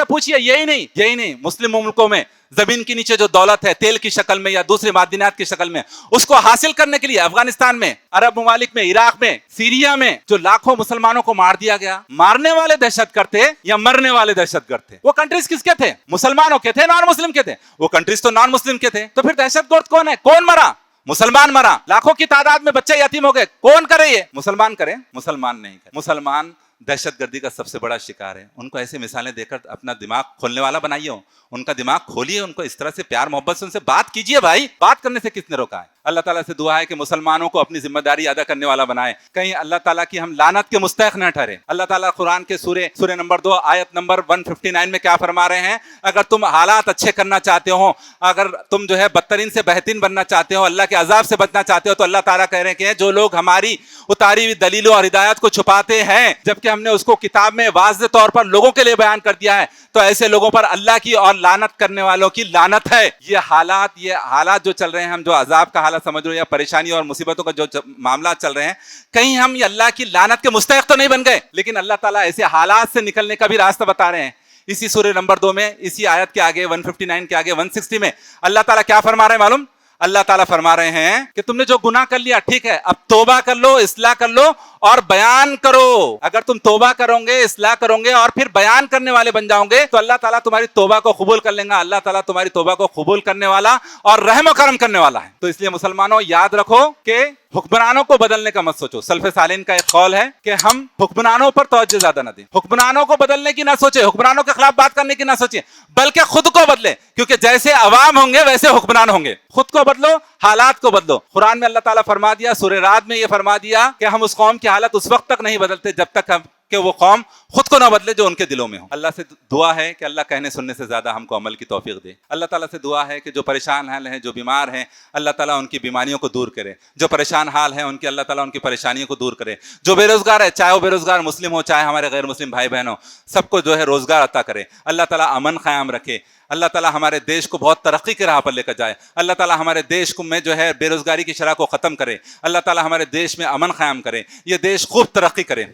پوچھئے یہی نہیں مسلم ملکوں میں زمین کے نیچے جو دولت ہے تیل کی شکل میں یا دوسری معدنیات کی شکل میں، اس کو حاصل کرنے کے لیے افغانستان میں، عرب ممالک میں، عراق میں، سیریا میں جو لاکھوں مسلمانوں کو مار دیا گیا، مارنے والے دہشت گرد تھے یا مرنے والے دہشت گرد تھے؟ وہ کنٹریز کس کے تھے؟ مسلمانوں کے تھے نان مسلم کے تھے؟ وہ کنٹریز تو نان مسلم کے تھے. تو پھر دہشت گرد کون ہے؟ کون مرا؟ مسلمان مرا. لاکھوں کی تعداد میں بچے یتیم ہو گئے. کون کرے یہ؟ مسلمان کرے؟ مسلمان نہیں کرے. مسلمان دہشت گردی کا سب سے بڑا شکار ہے. ان کو ایسی مثالیں دے کر اپنا دماغ کھولنے والا بنائیے، ان کا دماغ کھولیے، ان کو اس طرح سے پیار محبت سے ان سے بات کیجئے. بھائی بات کرنے سے کس نے روکا ہے؟ اللہ تعالیٰ سے دعا ہے کہ مسلمانوں کو اپنی ذمہ داری ادا کرنے والا بنائے، کہیں اللہ تعالیٰ کی ہم لعنت کے مستحق نہ ٹھہرے. اللہ تعالیٰ قرآن کے سورہ نمبر 2 آیت نمبر 159 میں کیا فرما رہے ہیں؟ اگر تم حالات اچھے کرنا چاہتے ہو، اگر تم جو ہے بدترین سے بہترین بننا چاہتے ہو، اللہ کے عذاب سے بچنا چاہتے ہو، تو اللہ تعالیٰ کہہ رہے ہیں کہ جو لوگ ہماری اتاری ہوئی دلیلوں اور ہدایات کو چھپاتے ہیں جبکہ ہم نے اس کو کتاب میں واضح طور پر لوگوں کے لیے بیان کر دیا ہے، تو ایسے لوگوں پر اللہ کی اور لعنت کرنے والوں کی لعنت ہے. یہ حالات جو چل رہے ہیں، ہم جو عذاب کا حالت سمجھ رہے ہیں یا پریشانی اور مصیبتوں کا جو معاملات چل رہے ہیں، کہیں ہم یہ اللہ کی لعنت کے مستحق تو نہیں بن گئے؟ لیکن اللہ تعالیٰ ایسے حالات سے نکلنے کا بھی راستہ بتا رہے ہیں. اسی سورہ نمبر 2 میں، اسی آیت کے آگے 159 کے آگے 160 میں اللہ تعالیٰ کیا فرما رہے ہیں معلوم؟ اللہ تعالیٰ فرما رہے ہیں کہ تم نے جو گناہ کر لیا ٹھیک ہے، اب توبہ کر لو، اصلاح کر لو اور بیان کرو. اگر تم توبہ کرو گے، اصلاح کرو گے اور پھر بیان کرنے والے بن جاؤ گے تو اللہ تعالیٰ تمہاری توبہ کو قبول کر لیں گا. اللہ تعالیٰ تمہاری توبہ کو قبول کرنے والا اور رحم و کرم کرنے والا ہے. تو اس لیے مسلمانوں یاد رکھو کہ حکمرانوں کو بدلنے کا مت سوچو. سلف صالحین کا ایک قول ہے کہ ہم حکمرانوں پر توجہ زیادہ نہ دیں، حکمرانوں کو بدلنے کی نہ سوچیں، حکمرانوں کے خلاف بات کرنے کی نہ سوچیں، بلکہ خود کو بدلیں، کیونکہ جیسے عوام ہوں گے ویسے حکمران ہوں گے. خود کو بدلو، حالات کو بدلو. قرآن میں اللہ تعالیٰ فرما دیا، سورہ رعد میں یہ فرما دیا کہ ہم اس قوم کی حالت اس وقت تک نہیں بدلتے جب تک کہ وہ قوم خود کو نہ بدلے جو ان کے دلوں میں ہو. اللہ سے دعا ہے کہ اللہ کہنے سننے سے زیادہ ہم کو عمل کی توفیق دے. اللہ تعالیٰ سے دعا ہے کہ جو پریشان حال ہیں، جو بیمار ہیں، اللہ تعالیٰ ان کی بیماریوں کو دور کرے. جو پریشان حال ہیں ان کی اللہ تعالیٰ ان کی پریشانیوں کو دور کرے. جو بے روزگار ہے، چاہے وہ بے روزگار مسلم ہو چاہے ہمارے غیر مسلم بھائی بہن ہو، سب کو جو ہے روزگار عطا کرے. اللہ تعالیٰ امن قائم رکھے. اللہ تعالیٰ ہمارے دیش کو بہت ترقی کے راہ پر لے کر جائے. اللہ تعالیٰ ہمارے دیش کو میں جو ہے بے روزگاری کی شرح کو ختم کرے. اللہ تعالیٰ ہمارے دیش میں امن قائم کرے. یہ دیش خوب ترقی کرے.